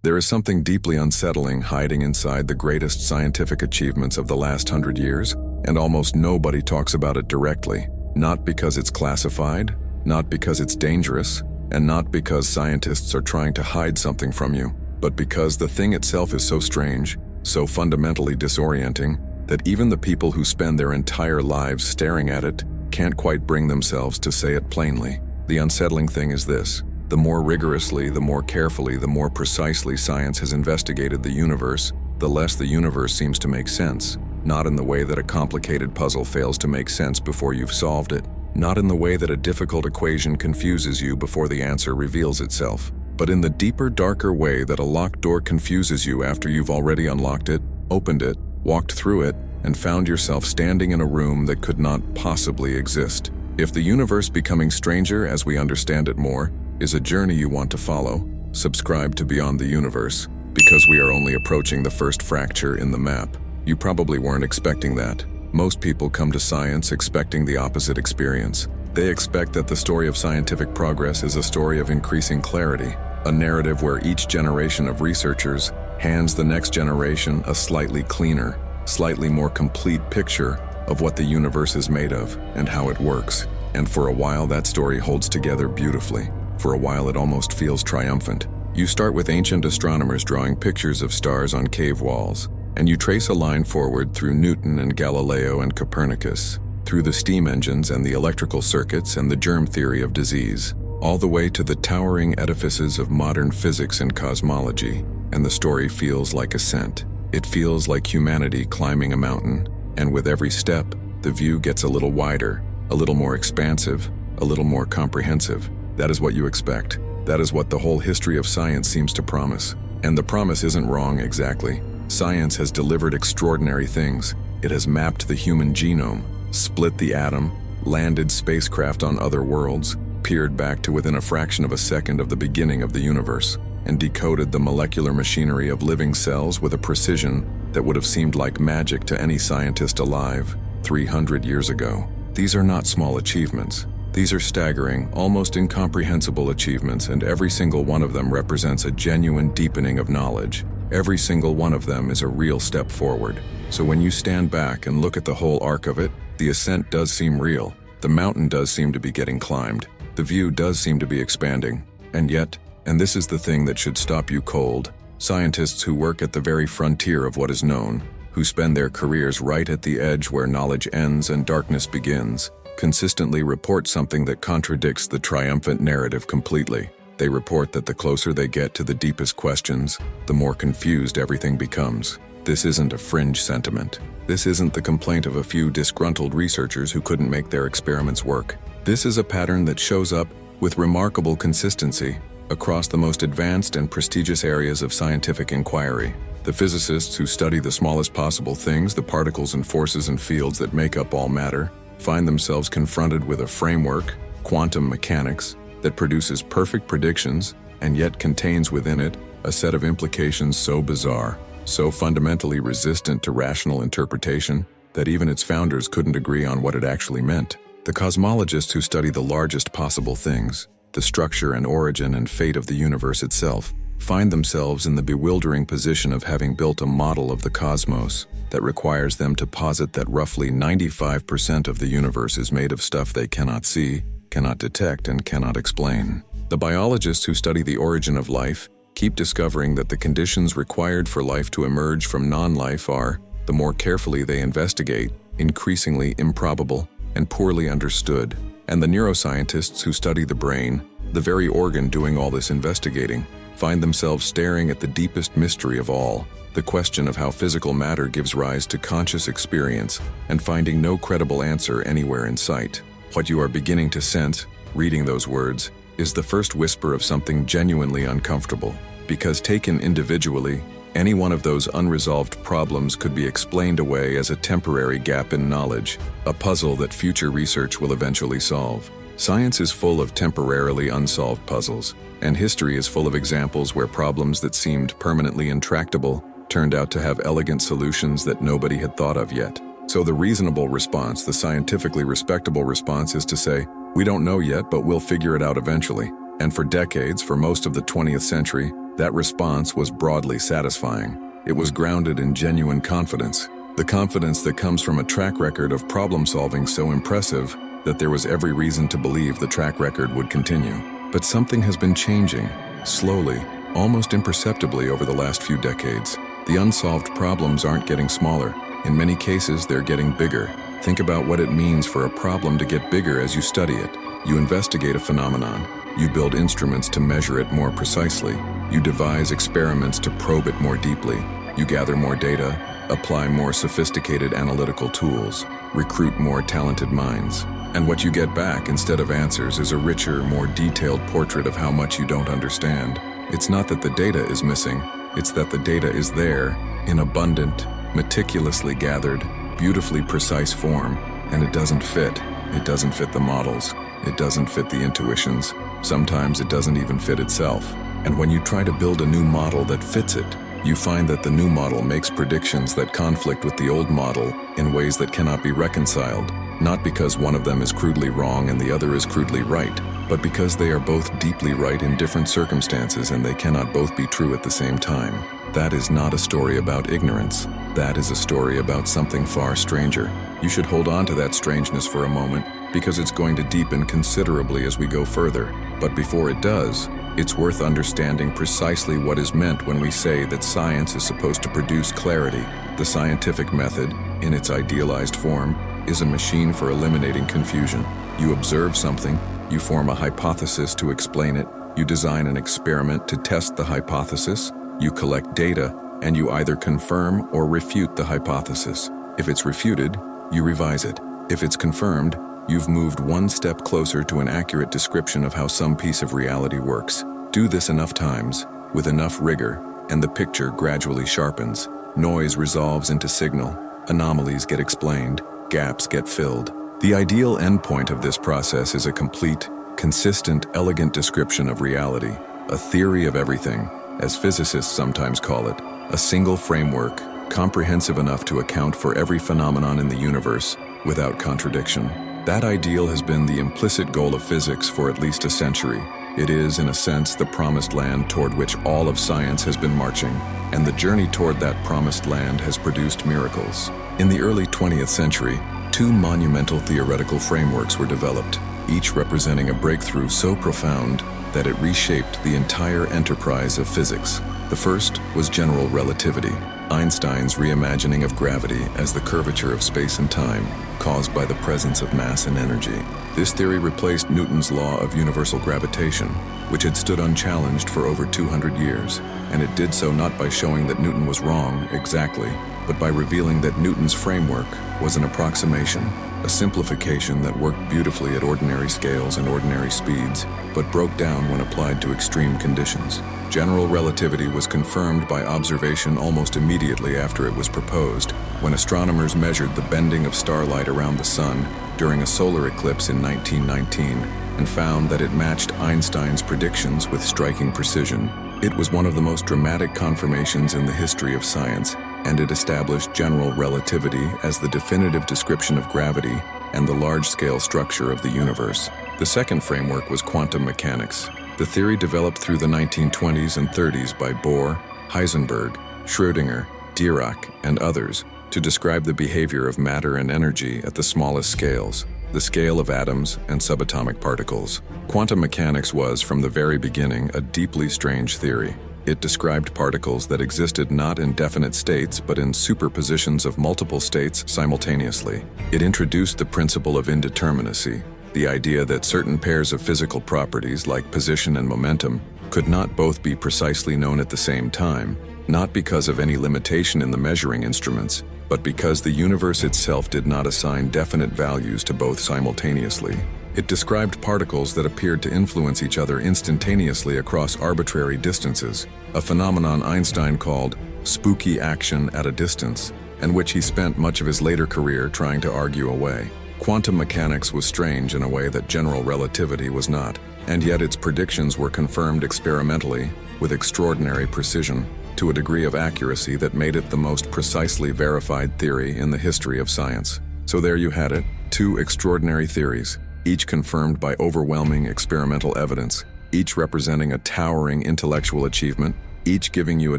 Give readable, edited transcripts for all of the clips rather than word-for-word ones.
There is something deeply unsettling hiding inside the greatest scientific achievements of the last 100 years, and almost nobody talks about it directly. Not because it's classified, not because it's dangerous, and not because scientists are trying to hide something from you, but because the thing itself is so strange, so fundamentally disorienting, that even the people who spend their entire lives staring at it can't quite bring themselves to say it plainly. The unsettling thing is this: the more rigorously, the more carefully, the more precisely science has investigated the universe, the less the universe seems to make sense. Not in the way that a complicated puzzle fails to make sense before you've solved it. Not in the way that a difficult equation confuses you before the answer reveals itself. But in the deeper, darker way that a locked door confuses you after you've already unlocked it, opened it, walked through it, and found yourself standing in a room that could not possibly exist. If the universe becoming stranger as we understand it more is a journey you want to follow, subscribe to Beyond the Universe, because we are only approaching the first fracture in the map. You probably weren't expecting that. Most people come to science expecting the opposite experience. They expect that the story of scientific progress is a story of increasing clarity, a narrative where each generation of researchers hands the next generation a slightly cleaner, slightly more complete picture of what the universe is made of and how it works. And for a while that story holds together beautifully. For a while it almost feels triumphant. You start with ancient astronomers drawing pictures of stars on cave walls, and you trace a line forward through Newton and Galileo and Copernicus, through the steam engines and the electrical circuits and the germ theory of disease, all the way to the towering edifices of modern physics and cosmology, and the story feels like ascent. It feels like humanity climbing a mountain, and with every step, the view gets a little wider, a little more expansive, a little more comprehensive. That is what you expect. That is what the whole history of science seems to promise. And the promise isn't wrong exactly. Science has delivered extraordinary things. It has mapped the human genome, split the atom, landed spacecraft on other worlds, peered back to within a fraction of a second of the beginning of the universe, and decoded the molecular machinery of living cells with a precision that would have seemed like magic to any scientist alive 300 years ago. These are not small achievements. These are staggering, almost incomprehensible achievements, and every single one of them represents a genuine deepening of knowledge. Every single one of them is a real step forward. So when you stand back and look at the whole arc of it, the ascent does seem real. The mountain does seem to be getting climbed. The view does seem to be expanding. And yet, and this is the thing that should stop you cold, scientists who work at the very frontier of what is known, who spend their careers right at the edge where knowledge ends and darkness begins, consistently report something that contradicts the triumphant narrative completely. They report that the closer they get to the deepest questions, the more confused everything becomes. This isn't a fringe sentiment. This isn't the complaint of a few disgruntled researchers who couldn't make their experiments work. This is a pattern that shows up with remarkable consistency across the most advanced and prestigious areas of scientific inquiry. The physicists who study the smallest possible things, the particles and forces and fields that make up all matter, find themselves confronted with a framework, quantum mechanics, that produces perfect predictions and yet contains within it a set of implications so bizarre, so fundamentally resistant to rational interpretation that even its founders couldn't agree on what it actually meant. The cosmologists who study the largest possible things, the structure and origin and fate of the universe itself, find themselves in the bewildering position of having built a model of the cosmos that requires them to posit that roughly 95% of the universe is made of stuff they cannot see, cannot detect, and cannot explain. The biologists who study the origin of life keep discovering that the conditions required for life to emerge from non-life are, the more carefully they investigate, increasingly improbable and poorly understood. And the neuroscientists who study the brain, the very organ doing all this investigating, find themselves staring at the deepest mystery of all, the question of how physical matter gives rise to conscious experience, and finding no credible answer anywhere in sight. What you are beginning to sense, reading those words, is the first whisper of something genuinely uncomfortable, because taken individually, any one of those unresolved problems could be explained away as a temporary gap in knowledge, a puzzle that future research will eventually solve. Science is full of temporarily unsolved puzzles, and history is full of examples where problems that seemed permanently intractable turned out to have elegant solutions that nobody had thought of yet. So the reasonable response, the scientifically respectable response, is to say, we don't know yet, but we'll figure it out eventually. And for decades, for most of the 20th century, That response was broadly satisfying. It was grounded in genuine confidence, the confidence that comes from a track record of problem-solving so impressive that there was every reason to believe the track record would continue. But something has been changing, slowly, almost imperceptibly over the last few decades. The unsolved problems aren't getting smaller. In many cases, they're getting bigger. Think about what it means for a problem to get bigger as you study it. You investigate a phenomenon. You build instruments to measure it more precisely. You devise experiments to probe it more deeply. You gather more data, apply more sophisticated analytical tools, recruit more talented minds. And what you get back instead of answers is a richer, more detailed portrait of how much you don't understand. It's not that the data is missing, it's that the data is there, in abundant, meticulously gathered, beautifully precise form, and it doesn't fit. It doesn't fit the models. It doesn't fit the intuitions. Sometimes it doesn't even fit itself. And when you try to build a new model that fits it, you find that the new model makes predictions that conflict with the old model in ways that cannot be reconciled, not because one of them is crudely wrong and the other is crudely right, but because they are both deeply right in different circumstances and they cannot both be true at the same time. That is not a story about ignorance. That is a story about something far stranger. You should hold on to that strangeness for a moment, because it's going to deepen considerably as we go further. But before it does, it's worth understanding precisely what is meant when we say that science is supposed to produce clarity. The scientific method, in its idealized form, is a machine for eliminating confusion. You observe something, you form a hypothesis to explain it, you design an experiment to test the hypothesis, you collect data, and you either confirm or refute the hypothesis. If it's refuted, you revise it. If it's confirmed, you've moved one step closer to an accurate description of how some piece of reality works. Do this enough times, with enough rigor, and the picture gradually sharpens. Noise resolves into signal, anomalies get explained, gaps get filled. The ideal endpoint of this process is a complete, consistent, elegant description of reality, a theory of everything, as physicists sometimes call it, a single framework, comprehensive enough to account for every phenomenon in the universe, without contradiction. That ideal has been the implicit goal of physics for at least a century. It is, in a sense, the promised land toward which all of science has been marching, and the journey toward that promised land has produced miracles. In the early 20th century, two monumental theoretical frameworks were developed, each representing a breakthrough so profound that it reshaped the entire enterprise of physics. The first was general relativity, Einstein's reimagining of gravity as the curvature of space and time, caused by the presence of mass and energy. This theory replaced Newton's law of universal gravitation, which had stood unchallenged for over 200 years, and it did so not by showing that Newton was wrong exactly, but by revealing that Newton's framework was an approximation, a simplification that worked beautifully at ordinary scales and ordinary speeds, but broke down when applied to extreme conditions. General relativity was confirmed by observation almost immediately after it was proposed, when astronomers measured the bending of starlight around the sun during a solar eclipse in 1919 and found that it matched Einstein's predictions with striking precision. It was one of the most dramatic confirmations in the history of science, and it established general relativity as the definitive description of gravity and the large-scale structure of the universe. The second framework was quantum mechanics. The theory developed through the 1920s and 30s by Bohr, Heisenberg, Schrödinger, Dirac, and others to describe the behavior of matter and energy at the smallest scales, the scale of atoms and subatomic particles. Quantum mechanics was, from the very beginning, a deeply strange theory. It described particles that existed not in definite states but in superpositions of multiple states simultaneously. It introduced the principle of indeterminacy, the idea that certain pairs of physical properties like position and momentum could not both be precisely known at the same time, not because of any limitation in the measuring instruments, but because the universe itself did not assign definite values to both simultaneously. It described particles that appeared to influence each other instantaneously across arbitrary distances, a phenomenon Einstein called spooky action at a distance, and which he spent much of his later career trying to argue away. Quantum mechanics was strange in a way that general relativity was not, and yet its predictions were confirmed experimentally, with extraordinary precision, to a degree of accuracy that made it the most precisely verified theory in the history of science. So there you had it, two extraordinary theories, each confirmed by overwhelming experimental evidence, each representing a towering intellectual achievement, each giving you a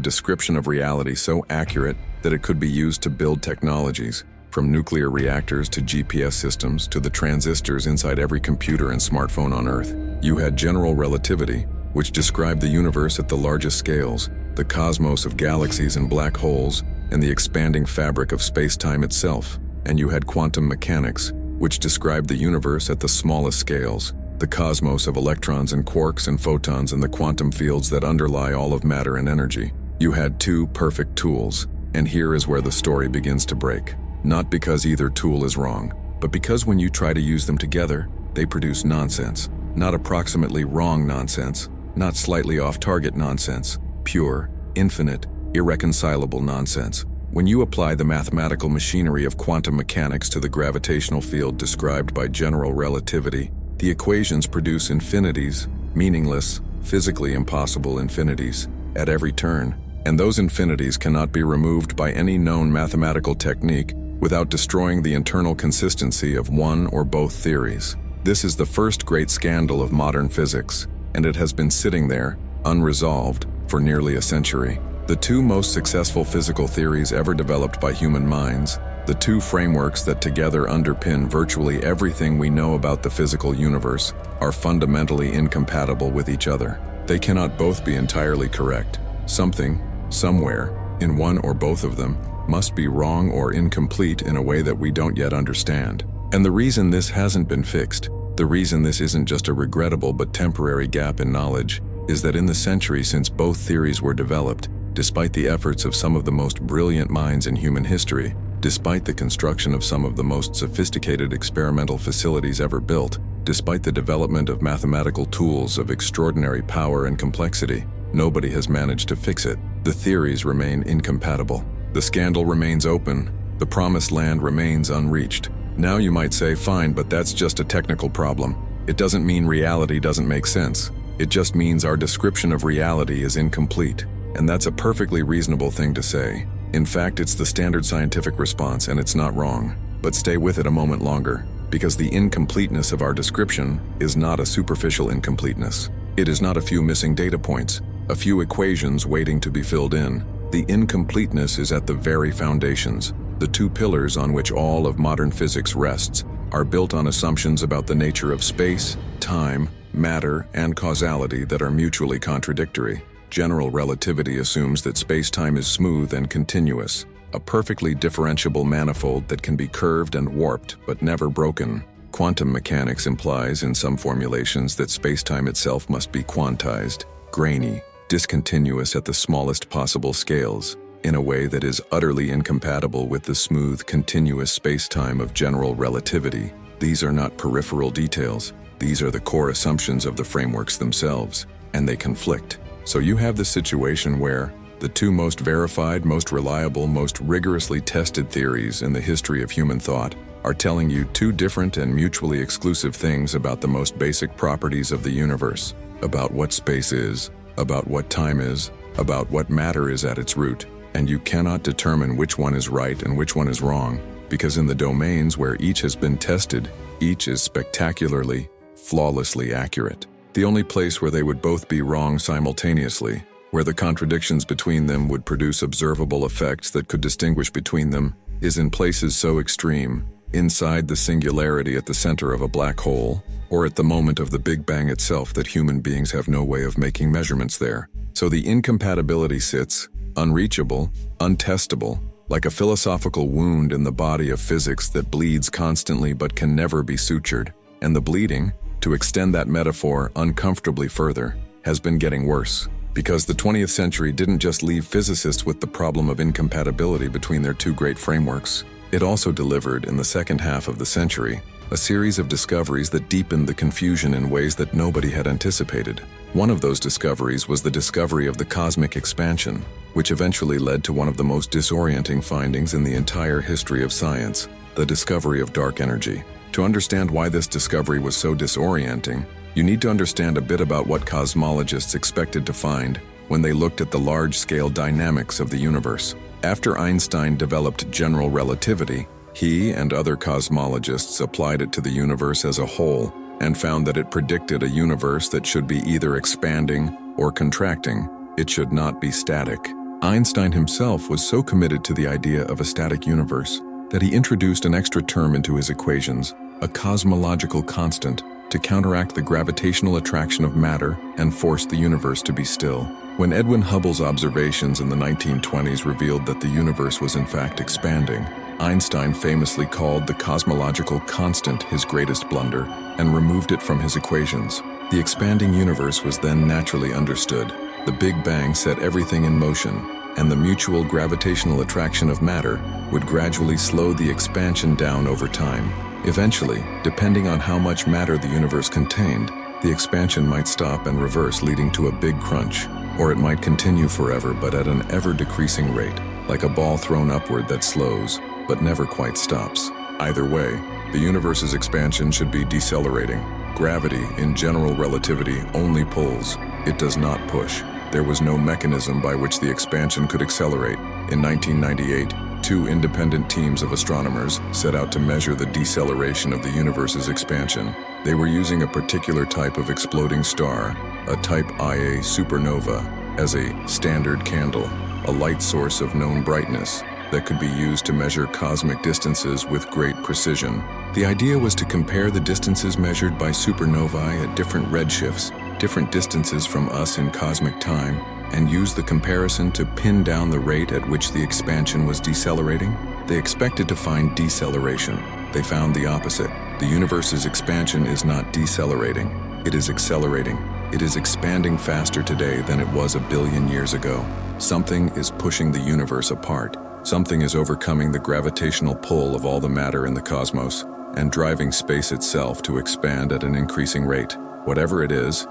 description of reality so accurate that it could be used to build technologies, from nuclear reactors to GPS systems to the transistors inside every computer and smartphone on Earth. You had general relativity, which described the universe at the largest scales, the cosmos of galaxies and black holes, and the expanding fabric of space-time itself. And you had quantum mechanics, which described the universe at the smallest scales, the cosmos of electrons and quarks and photons and the quantum fields that underlie all of matter and energy. You had two perfect tools, and here is where the story begins to break. Not because either tool is wrong, but because when you try to use them together, they produce nonsense. Not approximately wrong nonsense, not slightly off-target nonsense, pure, infinite, irreconcilable nonsense. When you apply the mathematical machinery of quantum mechanics to the gravitational field described by general relativity, the equations produce infinities, meaningless, physically impossible infinities, at every turn, and those infinities cannot be removed by any known mathematical technique without destroying the internal consistency of one or both theories. This is the first great scandal of modern physics, and it has been sitting there, unresolved, for nearly a century. The two most successful physical theories ever developed by human minds, the two frameworks that together underpin virtually everything we know about the physical universe, are fundamentally incompatible with each other. They cannot both be entirely correct. Something, somewhere, in one or both of them, must be wrong or incomplete in a way that we don't yet understand. And the reason this hasn't been fixed, the reason this isn't just a regrettable but temporary gap in knowledge, is that in the century since both theories were developed, despite the efforts of some of the most brilliant minds in human history, despite the construction of some of the most sophisticated experimental facilities ever built, despite the development of mathematical tools of extraordinary power and complexity, nobody has managed to fix it. The theories remain incompatible. The scandal remains open. The promised land remains unreached. Now you might say, fine, but that's just a technical problem. It doesn't mean reality doesn't make sense. It just means our description of reality is incomplete. And that's a perfectly reasonable thing to say. In fact, it's the standard scientific response, and it's not wrong. But stay with it a moment longer, because the incompleteness of our description is not a superficial incompleteness. It is not a few missing data points, a few equations waiting to be filled in. The incompleteness is at the very foundations. The two pillars on which all of modern physics rests are built on assumptions about the nature of space, time, matter, and causality that are mutually contradictory. General relativity assumes that space-time is smooth and continuous, a perfectly differentiable manifold that can be curved and warped but never broken. Quantum mechanics implies in some formulations that space-time itself must be quantized, grainy, discontinuous at the smallest possible scales, in a way that is utterly incompatible with the smooth, continuous space-time of general relativity. These are not peripheral details. These are the core assumptions of the frameworks themselves, and they conflict. So you have the situation where the two most verified, most reliable, most rigorously tested theories in the history of human thought are telling you two different and mutually exclusive things about the most basic properties of the universe, about what space is, about what time is, about what matter is at its root, and you cannot determine which one is right and which one is wrong, because in the domains where each has been tested, each is spectacularly, flawlessly accurate. The only place where they would both be wrong simultaneously, where the contradictions between them would produce observable effects that could distinguish between them, is in places so extreme, inside the singularity at the center of a black hole, or at the moment of the Big Bang itself that human beings have no way of making measurements there. So the incompatibility sits, unreachable, untestable, like a philosophical wound in the body of physics that bleeds constantly but can never be sutured, and the bleeding, to extend that metaphor uncomfortably further, has been getting worse. Because the 20th century didn't just leave physicists with the problem of incompatibility between their two great frameworks, it also delivered, in the second half of the century, a series of discoveries that deepened the confusion in ways that nobody had anticipated. One of those discoveries was the discovery of the cosmic expansion, which eventually led to one of the most disorienting findings in the entire history of science, the discovery of dark energy. To understand why this discovery was so disorienting, you need to understand a bit about what cosmologists expected to find when they looked at the large-scale dynamics of the universe. After Einstein developed general relativity, he and other cosmologists applied it to the universe as a whole and found that it predicted a universe that should be either expanding or contracting, It should not be static. Einstein himself was so committed to the idea of a static universe that he introduced an extra term into his equations, a cosmological constant, to counteract the gravitational attraction of matter and force the universe to be still. When Edwin Hubble's observations in the 1920s revealed that the universe was in fact expanding, Einstein famously called the cosmological constant his greatest blunder and removed it from his equations. The expanding universe was then naturally understood. The Big Bang set everything in motion, and the mutual gravitational attraction of matter would gradually slow the expansion down over time. Eventually, depending on how much matter the universe contained, the expansion might stop and reverse, leading to a big crunch, or it might continue forever but at an ever-decreasing rate, like a ball thrown upward that slows, but never quite stops. Either way, the universe's expansion should be decelerating. Gravity, in general relativity, only pulls. It does not push. There was no mechanism by which the expansion could accelerate. In 1998, two independent teams of astronomers set out to measure the deceleration of the universe's expansion. They were using a particular type of exploding star, a type Ia supernova, as a standard candle, a light source of known brightness that could be used to measure cosmic distances with great precision. The idea was to compare the distances measured by supernovae at different redshifts, different distances from us in cosmic time, and use the comparison to pin down the rate at which the expansion was decelerating. They expected to find deceleration. They found the opposite. The universe's expansion is not decelerating. It is accelerating. It is expanding faster today than it was a billion years ago. Something is pushing the universe apart. Something is overcoming the gravitational pull of all the matter in the cosmos and driving space itself to expand at an increasing rate. Whatever it is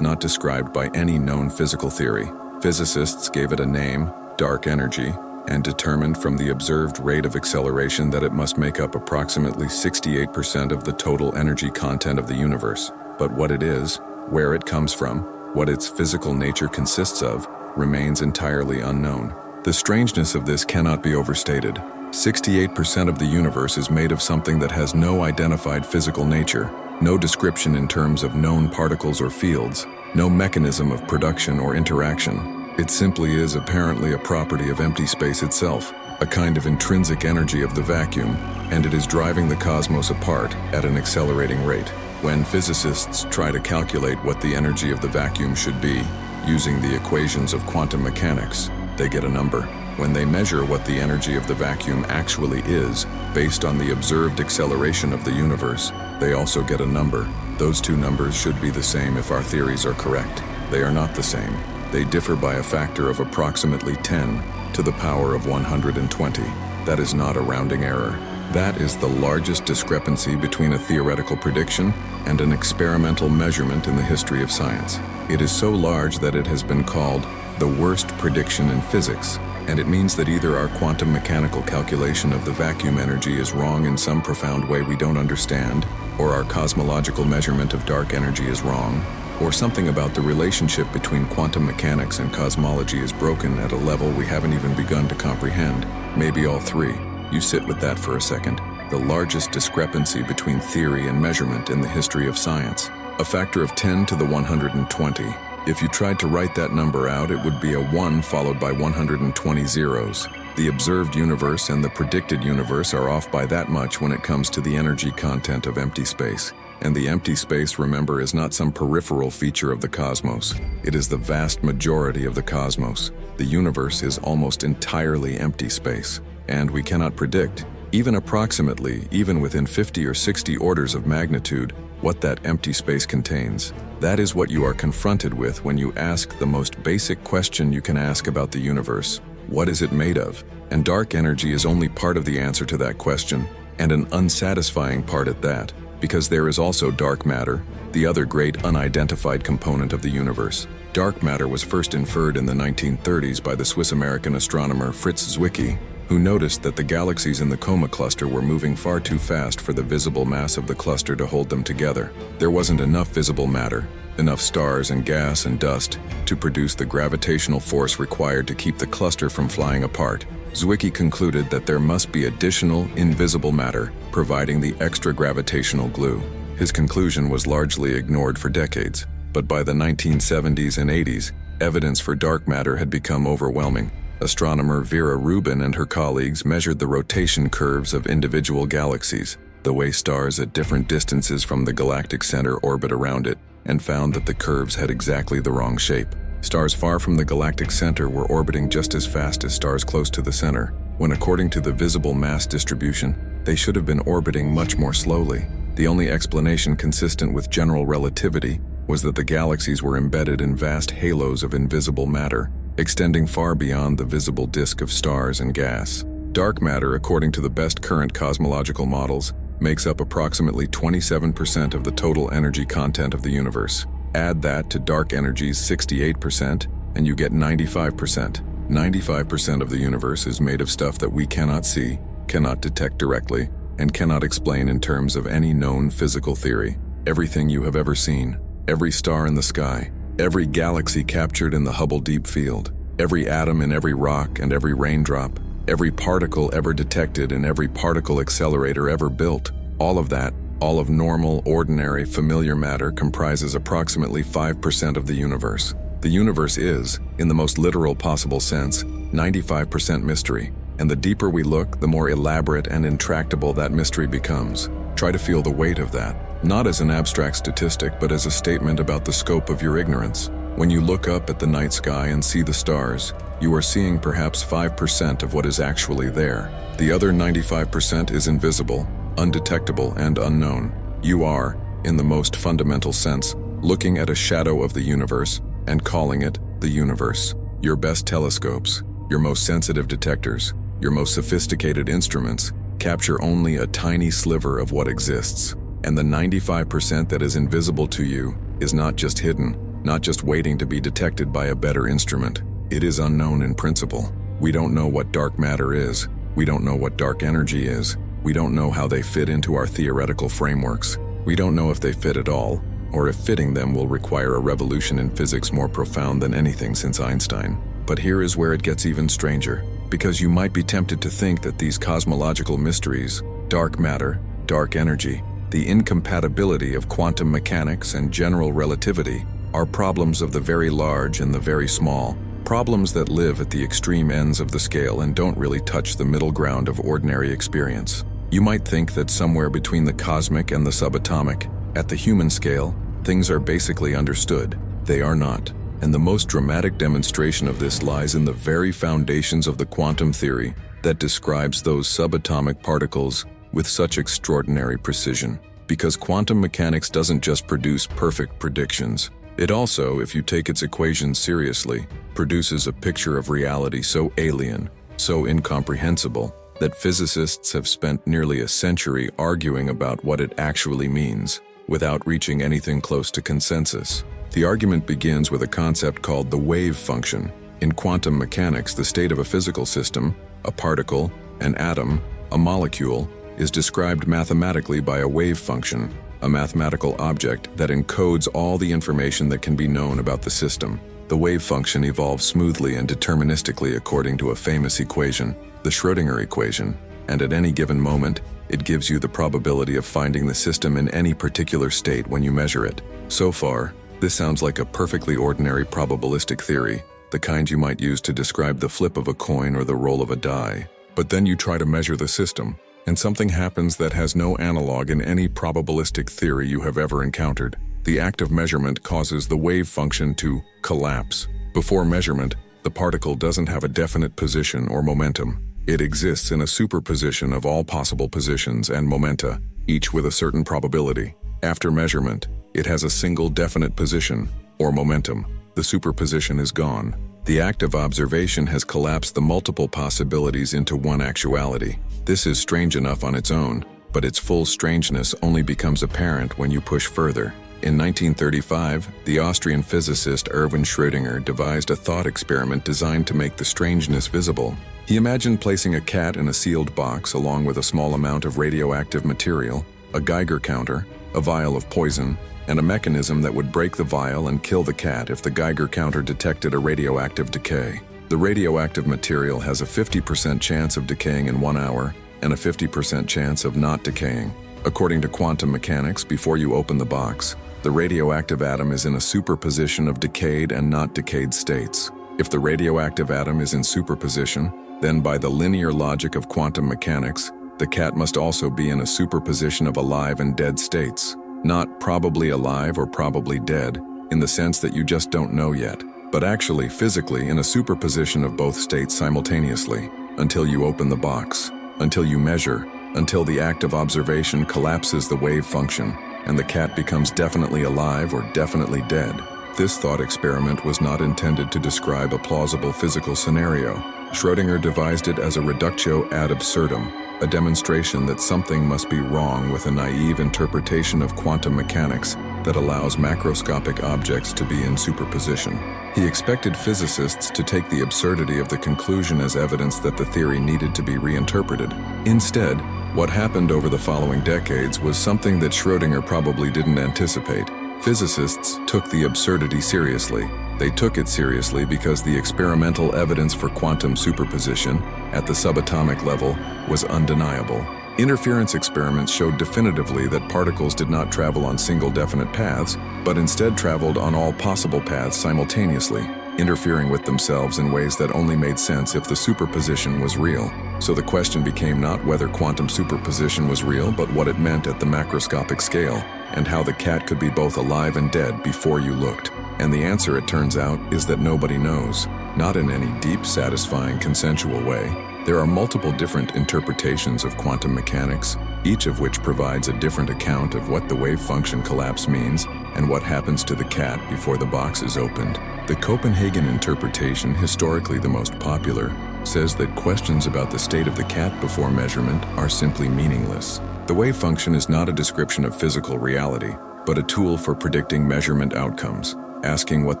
not described by any known physical theory. Physicists gave it a name, dark energy, and determined from the observed rate of acceleration that it must make up approximately 68% of the total energy content of the universe. But what it is, where it comes from, what its physical nature consists of, remains entirely unknown. The strangeness of this cannot be overstated. 68% of the universe is made of something that has no identified physical nature, no description in terms of known particles or fields, no mechanism of production or interaction. It simply is apparently a property of empty space itself, a kind of intrinsic energy of the vacuum, and it is driving the cosmos apart at an accelerating rate. When physicists try to calculate what the energy of the vacuum should be, using the equations of quantum mechanics, they get a number. When they measure what the energy of the vacuum actually is, based on the observed acceleration of the universe, they also get a number. Those two numbers should be the same if our theories are correct. They are not the same. They differ by a factor of approximately 10 to the power of 120. That is not a rounding error. That is the largest discrepancy between a theoretical prediction and an experimental measurement in the history of science. It is so large that it has been called the worst prediction in physics, and it means that either our quantum mechanical calculation of the vacuum energy is wrong in some profound way we don't understand, or our cosmological measurement of dark energy is wrong, or something about the relationship between quantum mechanics and cosmology is broken at a level we haven't even begun to comprehend. Maybe all three. You sit with that for a second. The largest discrepancy between theory and measurement in the history of science. A factor of 10 to the 120. If you tried to write that number out, it would be a 1 followed by 120 zeros. The observed universe and the predicted universe are off by that much when it comes to the energy content of empty space. And the empty space, remember, is not some peripheral feature of the cosmos. It is the vast majority of the cosmos. The universe is almost entirely empty space. And we cannot predict, even approximately, even within 50 or 60 orders of magnitude, what that empty space contains. That is what you are confronted with when you ask the most basic question you can ask about the universe. What is it made of? And dark energy is only part of the answer to that question, and an unsatisfying part at that, because there is also dark matter, the other great unidentified component of the universe. Dark matter was first inferred in the 1930s by the Swiss-American astronomer Fritz Zwicky, who noticed that the galaxies in the Coma cluster were moving far too fast for the visible mass of the cluster to hold them together. There wasn't enough visible matter, enough stars and gas and dust, to produce the gravitational force required to keep the cluster from flying apart. Zwicky concluded that there must be additional, invisible matter, providing the extra gravitational glue. His conclusion was largely ignored for decades, but by the 1970s and 80s, Evidence for dark matter had become overwhelming. Astronomer Vera Rubin and her colleagues measured the rotation curves of individual galaxies, the way stars at different distances from the galactic center orbit around it, and found that the curves had exactly the wrong shape. Stars far from the galactic center were orbiting just as fast as stars close to the center, when according to the visible mass distribution, they should have been orbiting much more slowly. The only explanation consistent with general relativity was that the galaxies were embedded in vast halos of invisible matter, extending far beyond the visible disk of stars and gas. Dark matter, according to the best current cosmological models, makes up approximately 27% of the total energy content of the universe. Add that to dark energy's 68%, and you get 95%. 95% of the universe is made of stuff that we cannot see, cannot detect directly, and cannot explain in terms of any known physical theory. Everything you have ever seen, every star in the sky, every galaxy captured in the Hubble Deep Field, every atom in every rock and every raindrop, every particle ever detected and every particle accelerator ever built, all of that, all of normal, ordinary, familiar matter comprises approximately 5% of the universe. The universe is, in the most literal possible sense, 95% mystery, and the deeper we look, the more elaborate and intractable that mystery becomes. Try to feel the weight of that, not as an abstract statistic, but as a statement about the scope of your ignorance. When you look up at the night sky and see the stars, you are seeing perhaps 5% of what is actually there. The other 95% is invisible, undetectable, and unknown. You are, in the most fundamental sense, looking at a shadow of the universe and calling it the universe. Your best telescopes, your most sensitive detectors, your most sophisticated instruments capture only a tiny sliver of what exists. And the 95% that is invisible to you is not just hidden, not just waiting to be detected by a better instrument. It is unknown in principle. We don't know what dark matter is. We don't know what dark energy is. We don't know how they fit into our theoretical frameworks. We don't know if they fit at all, or if fitting them will require a revolution in physics more profound than anything since Einstein. But here is where it gets even stranger, because you might be tempted to think that these cosmological mysteries, dark matter, dark energy, the incompatibility of quantum mechanics and general relativity, are problems of the very large and the very small, problems that live at the extreme ends of the scale and don't really touch the middle ground of ordinary experience. You might think that somewhere between the cosmic and the subatomic, at the human scale, things are basically understood. They are not. And the most dramatic demonstration of this lies in the very foundations of the quantum theory that describes those subatomic particles with such extraordinary precision. Because quantum mechanics doesn't just produce perfect predictions. It also, if you take its equations seriously, produces a picture of reality so alien, so incomprehensible, that physicists have spent nearly a century arguing about what it actually means, without reaching anything close to consensus. The argument begins with a concept called the wave function. In quantum mechanics, the state of a physical system, a particle, an atom, a molecule, is described mathematically by a wave function, a mathematical object that encodes all the information that can be known about the system. The wave function evolves smoothly and deterministically according to a famous equation, the Schrödinger equation, and at any given moment, it gives you the probability of finding the system in any particular state when you measure it. So far, this sounds like a perfectly ordinary probabilistic theory, the kind you might use to describe the flip of a coin or the roll of a die. But then you try to measure the system, and something happens that has no analog in any probabilistic theory you have ever encountered. The act of measurement causes the wave function to collapse. Before measurement, the particle doesn't have a definite position or momentum. It exists in a superposition of all possible positions and momenta, each with a certain probability. After measurement, it has a single definite position, or momentum. The superposition is gone. The act of observation has collapsed the multiple possibilities into one actuality. This is strange enough on its own, but its full strangeness only becomes apparent when you push further. In 1935, the Austrian physicist Erwin Schrödinger devised a thought experiment designed to make the strangeness visible. He imagined placing a cat in a sealed box along with a small amount of radioactive material, a Geiger counter, a vial of poison, and a mechanism that would break the vial and kill the cat if the Geiger counter detected a radioactive decay. The radioactive material has a 50% chance of decaying in 1 hour and a 50% chance of not decaying. According to quantum mechanics, before you open the box, The radioactive atom is in a superposition of decayed and not decayed states. If the radioactive atom is in superposition, then by the linear logic of quantum mechanics, the cat must also be in a superposition of alive and dead states. Not probably alive or probably dead, in the sense that you just don't know yet, but actually physically in a superposition of both states simultaneously, until you open the box, until you measure, until the act of observation collapses the wave function, and the cat becomes definitely alive or definitely dead. This thought experiment was not intended to describe a plausible physical scenario. Schrödinger devised it as a reductio ad absurdum, a demonstration that something must be wrong with a naive interpretation of quantum mechanics that allows macroscopic objects to be in superposition. He expected physicists to take the absurdity of the conclusion as evidence that the theory needed to be reinterpreted. Instead, what happened over the following decades was something that Schrödinger probably didn't anticipate. Physicists took the absurdity seriously. They took it seriously because the experimental evidence for quantum superposition at the subatomic level was undeniable. Interference experiments showed definitively that particles did not travel on single definite paths, but instead traveled on all possible paths simultaneously, interfering with themselves in ways that only made sense if the superposition was real. So the question became not whether quantum superposition was real, but what it meant at the macroscopic scale, and how the cat could be both alive and dead before you looked. And the answer, it turns out, is that nobody knows, not in any deep, satisfying, consensual way. There are multiple different interpretations of quantum mechanics, each of which provides a different account of what the wave function collapse means and what happens to the cat before the box is opened. The Copenhagen interpretation, historically the most popular, says that questions about the state of the cat before measurement are simply meaningless. The wave function is not a description of physical reality, but a tool for predicting measurement outcomes. Asking what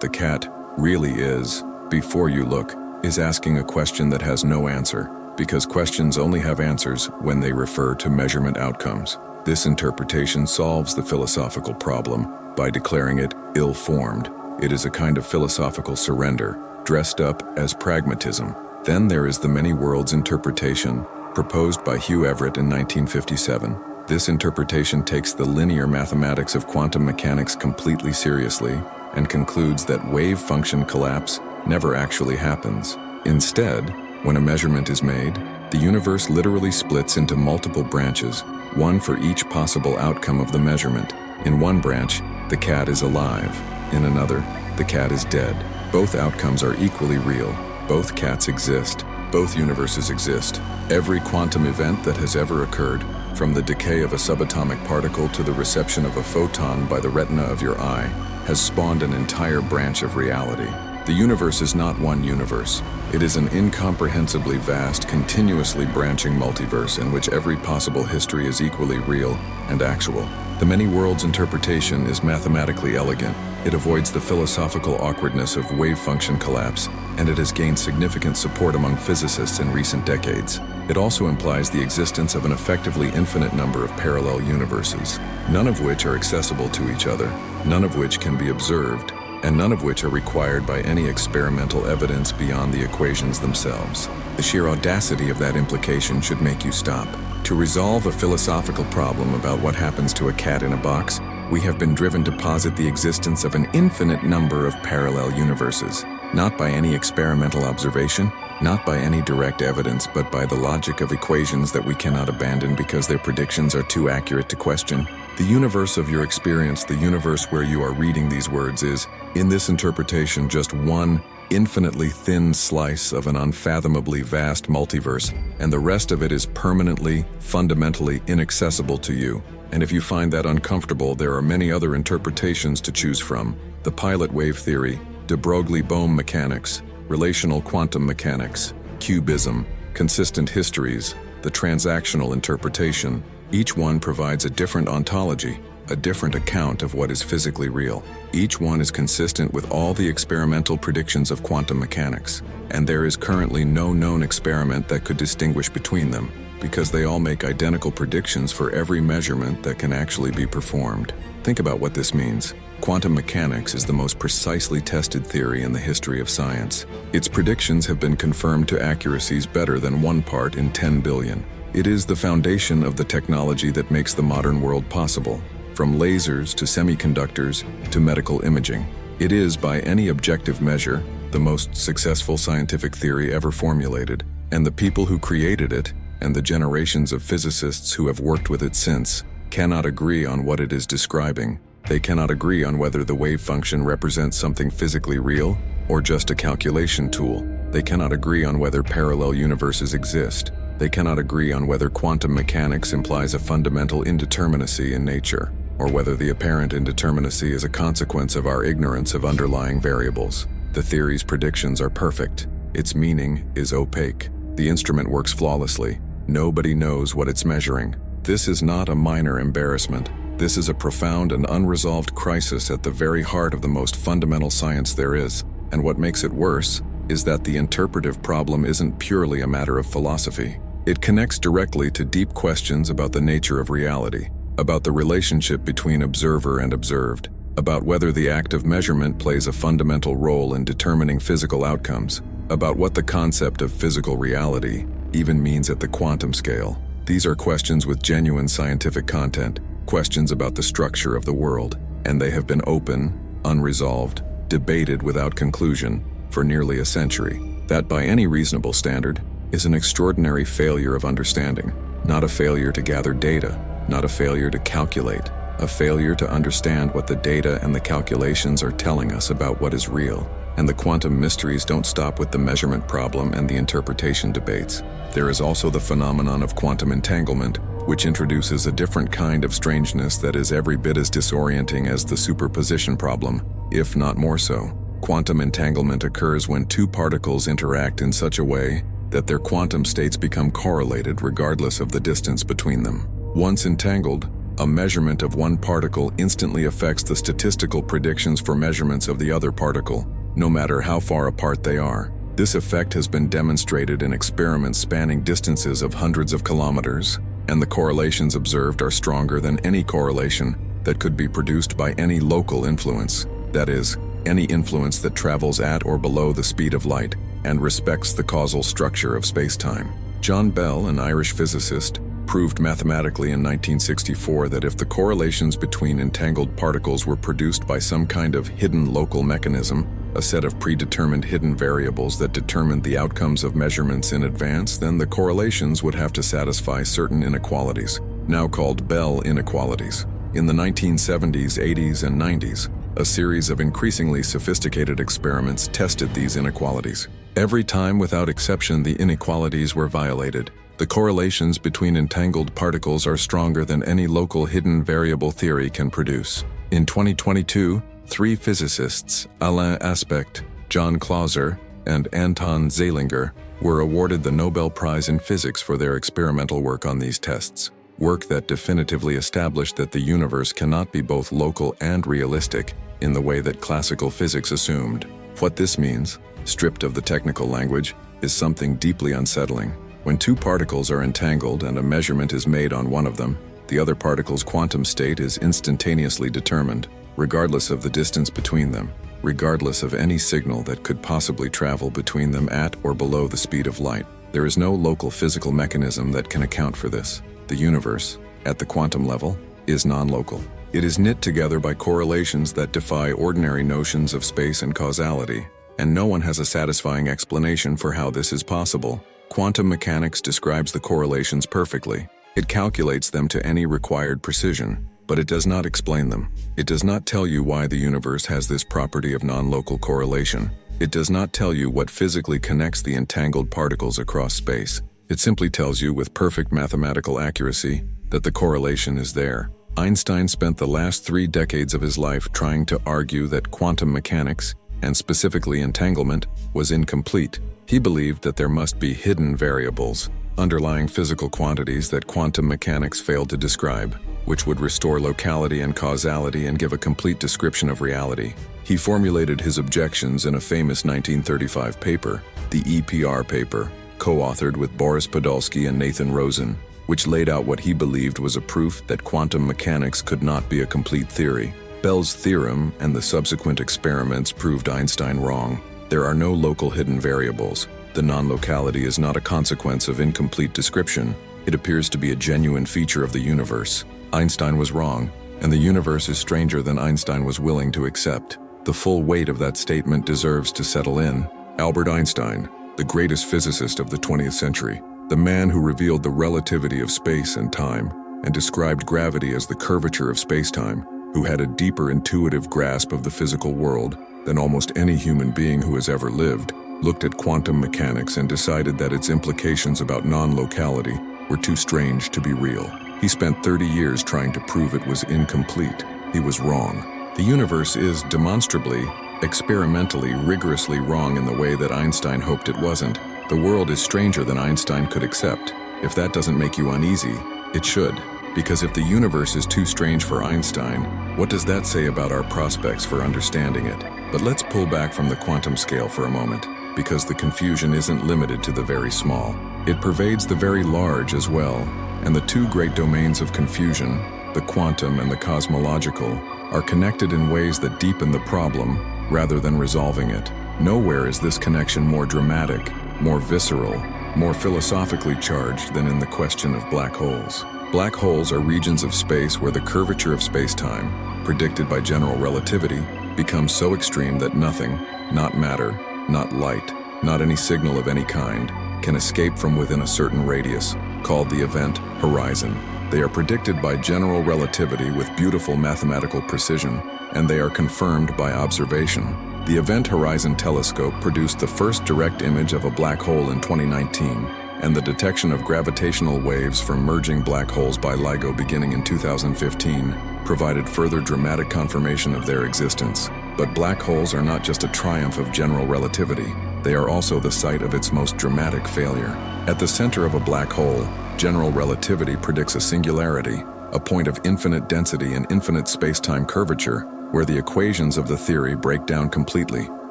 the cat really is before you look is asking a question that has no answer, because questions only have answers when they refer to measurement outcomes. This interpretation solves the philosophical problem by declaring it ill-formed. It is a kind of philosophical surrender, dressed up as pragmatism. Then there is the many worlds interpretation, proposed by Hugh Everett in 1957. This interpretation takes the linear mathematics of quantum mechanics completely seriously and concludes that wave function collapse never actually happens. Instead, when a measurement is made, the universe literally splits into multiple branches, one for each possible outcome of the measurement. In one branch, the cat is alive. In another, the cat is dead. Both outcomes are equally real. Both cats exist. Both universes exist. Every quantum event that has ever occurred, from the decay of a subatomic particle to the reception of a photon by the retina of your eye, has spawned an entire branch of reality. The universe is not one universe. It is an incomprehensibly vast, continuously branching multiverse in which every possible history is equally real and actual. The many worlds interpretation is mathematically elegant. It avoids the philosophical awkwardness of wave function collapse, and it has gained significant support among physicists in recent decades. It also implies the existence of an effectively infinite number of parallel universes, none of which are accessible to each other, none of which can be observed, and none of which are required by any experimental evidence beyond the equations themselves. The sheer audacity of that implication should make you stop. To resolve a philosophical problem about what happens to a cat in a box, we have been driven to posit the existence of an infinite number of parallel universes, not by any experimental observation, not by any direct evidence, but by the logic of equations that we cannot abandon because their predictions are too accurate to question. The universe of your experience, the universe where you are reading these words, is, in this interpretation, just one infinitely thin slice of an unfathomably vast multiverse, and the rest of it is permanently, fundamentally inaccessible to you. And if you find that uncomfortable, there are many other interpretations to choose from: the pilot wave theory, de Broglie-Bohm mechanics, relational quantum mechanics, cubism, consistent histories, the transactional interpretation. Each one provides a different ontology, a different account of what is physically real. Each one is consistent with all the experimental predictions of quantum mechanics, and there is currently no known experiment that could distinguish between them, because they all make identical predictions for every measurement that can actually be performed. Think about what this means. Quantum mechanics is the most precisely tested theory in the history of science. Its predictions have been confirmed to accuracies better than 1 part in 10 billion. It is the foundation of the technology that makes the modern world possible. from lasers to semiconductors to medical imaging. It is, by any objective measure, the most successful scientific theory ever formulated, and the people who created it, and the generations of physicists who have worked with it since, cannot agree on what it is describing. They cannot agree on whether the wave function represents something physically real or just a calculation tool. They cannot agree on whether parallel universes exist. They cannot agree on whether quantum mechanics implies a fundamental indeterminacy in nature, or whether the apparent indeterminacy is a consequence of our ignorance of underlying variables. The theory's predictions are perfect. Its meaning is opaque. The instrument works flawlessly. Nobody knows what it's measuring. This is not a minor embarrassment. This is a profound and unresolved crisis at the very heart of the most fundamental science there is. And what makes it worse is that the interpretive problem isn't purely a matter of philosophy. It connects directly to deep questions about the nature of reality, about the relationship between observer and observed, about whether the act of measurement plays a fundamental role in determining physical outcomes, about what the concept of physical reality even means at the quantum scale. These are questions with genuine scientific content, questions about the structure of the world, and they have been open, unresolved, debated without conclusion for nearly a century. That, by any reasonable standard, is an extraordinary failure of understanding, not a failure to gather data, not a failure to calculate, a failure to understand what the data and the calculations are telling us about what is real. And the quantum mysteries don't stop with the measurement problem and the interpretation debates. There is also the phenomenon of quantum entanglement, which introduces a different kind of strangeness that is every bit as disorienting as the superposition problem, if not more so. Quantum entanglement occurs when two particles interact in such a way that their quantum states become correlated regardless of the distance between them. Once entangled, a measurement of one particle instantly affects the statistical predictions for measurements of the other particle, no matter how far apart they are. This effect has been demonstrated in experiments spanning distances of hundreds of kilometers, and the correlations observed are stronger than any correlation that could be produced by any local influence, that is, any influence that travels at or below the speed of light and respects the causal structure of spacetime. John Bell, an Irish physicist, proved mathematically in 1964 that if the correlations between entangled particles were produced by some kind of hidden local mechanism, a set of predetermined hidden variables that determined the outcomes of measurements in advance, then the correlations would have to satisfy certain inequalities, now called Bell inequalities. In the 1970s, 80s, and 90s, a series of increasingly sophisticated experiments tested these inequalities. Every time, without exception, the inequalities were violated. The correlations between entangled particles are stronger than any local hidden variable theory can produce. In 2022, three physicists, Alain Aspect, John Clauser, and Anton Zeilinger, were awarded the Nobel Prize in Physics for their experimental work on these tests, work that definitively established that the universe cannot be both local and realistic in the way that classical physics assumed. What this means, stripped of the technical language, is something deeply unsettling. When two particles are entangled and a measurement is made on one of them, the other particle's quantum state is instantaneously determined, regardless of the distance between them, regardless of any signal that could possibly travel between them at or below the speed of light. There is no local physical mechanism that can account for this. The universe, at the quantum level, is non-local. It is knit together by correlations that defy ordinary notions of space and causality, and no one has a satisfying explanation for how this is possible. Quantum mechanics describes the correlations perfectly. It calculates them to any required precision, but it does not explain them. It does not tell you why the universe has this property of non-local correlation. It does not tell you what physically connects the entangled particles across space. It simply tells you with perfect mathematical accuracy that the correlation is there. Einstein spent the last 3 decades of his life trying to argue that quantum mechanics, and specifically entanglement, was incomplete. He believed that there must be hidden variables, underlying physical quantities that quantum mechanics failed to describe, which would restore locality and causality and give a complete description of reality. He formulated his objections in a famous 1935 paper, the EPR paper, co-authored with Boris Podolsky and Nathan Rosen, which laid out what he believed was a proof that quantum mechanics could not be a complete theory. Bell's theorem and the subsequent experiments proved Einstein wrong. There are no local hidden variables. The non-locality is not a consequence of incomplete description. It appears to be a genuine feature of the universe. Einstein was wrong. and the universe is stranger than Einstein was willing to accept. The full weight of that statement deserves to settle in. Albert Einstein, the greatest physicist of the 20th century, the man who revealed the relativity of space and time and described gravity as the curvature of spacetime, who had a deeper intuitive grasp of the physical world than almost any human being who has ever lived, looked at quantum mechanics and decided that its implications about non-locality were too strange to be real. He spent 30 years trying to prove it was incomplete. He was wrong. The universe is demonstrably, experimentally, rigorously wrong in the way that Einstein hoped it wasn't. The world is stranger than Einstein could accept. If that doesn't make you uneasy, it should. Because if the universe is too strange for Einstein, what does that say about our prospects for understanding it? But let's pull back from the quantum scale for a moment, because the confusion isn't limited to the very small. It pervades the very large as well, and the two great domains of confusion, the quantum and the cosmological, are connected in ways that deepen the problem rather than resolving it. Nowhere is this connection more dramatic, more visceral, more philosophically charged than in the question of black holes. Black holes are regions of space where the curvature of space-time, predicted by general relativity, becomes so extreme that nothing, not matter, not light, not any signal of any kind, can escape from within a certain radius, called the event horizon. They are predicted by general relativity with beautiful mathematical precision, and they are confirmed by observation. The Event Horizon Telescope produced the first direct image of a black hole in 2019, and the detection of gravitational waves from merging black holes by LIGO beginning in 2015 provided further dramatic confirmation of their existence. But black holes are not just a triumph of general relativity, they are also the site of its most dramatic failure. At the center of a black hole, general relativity predicts a singularity, a point of infinite density and infinite space-time curvature, where the equations of the theory break down completely,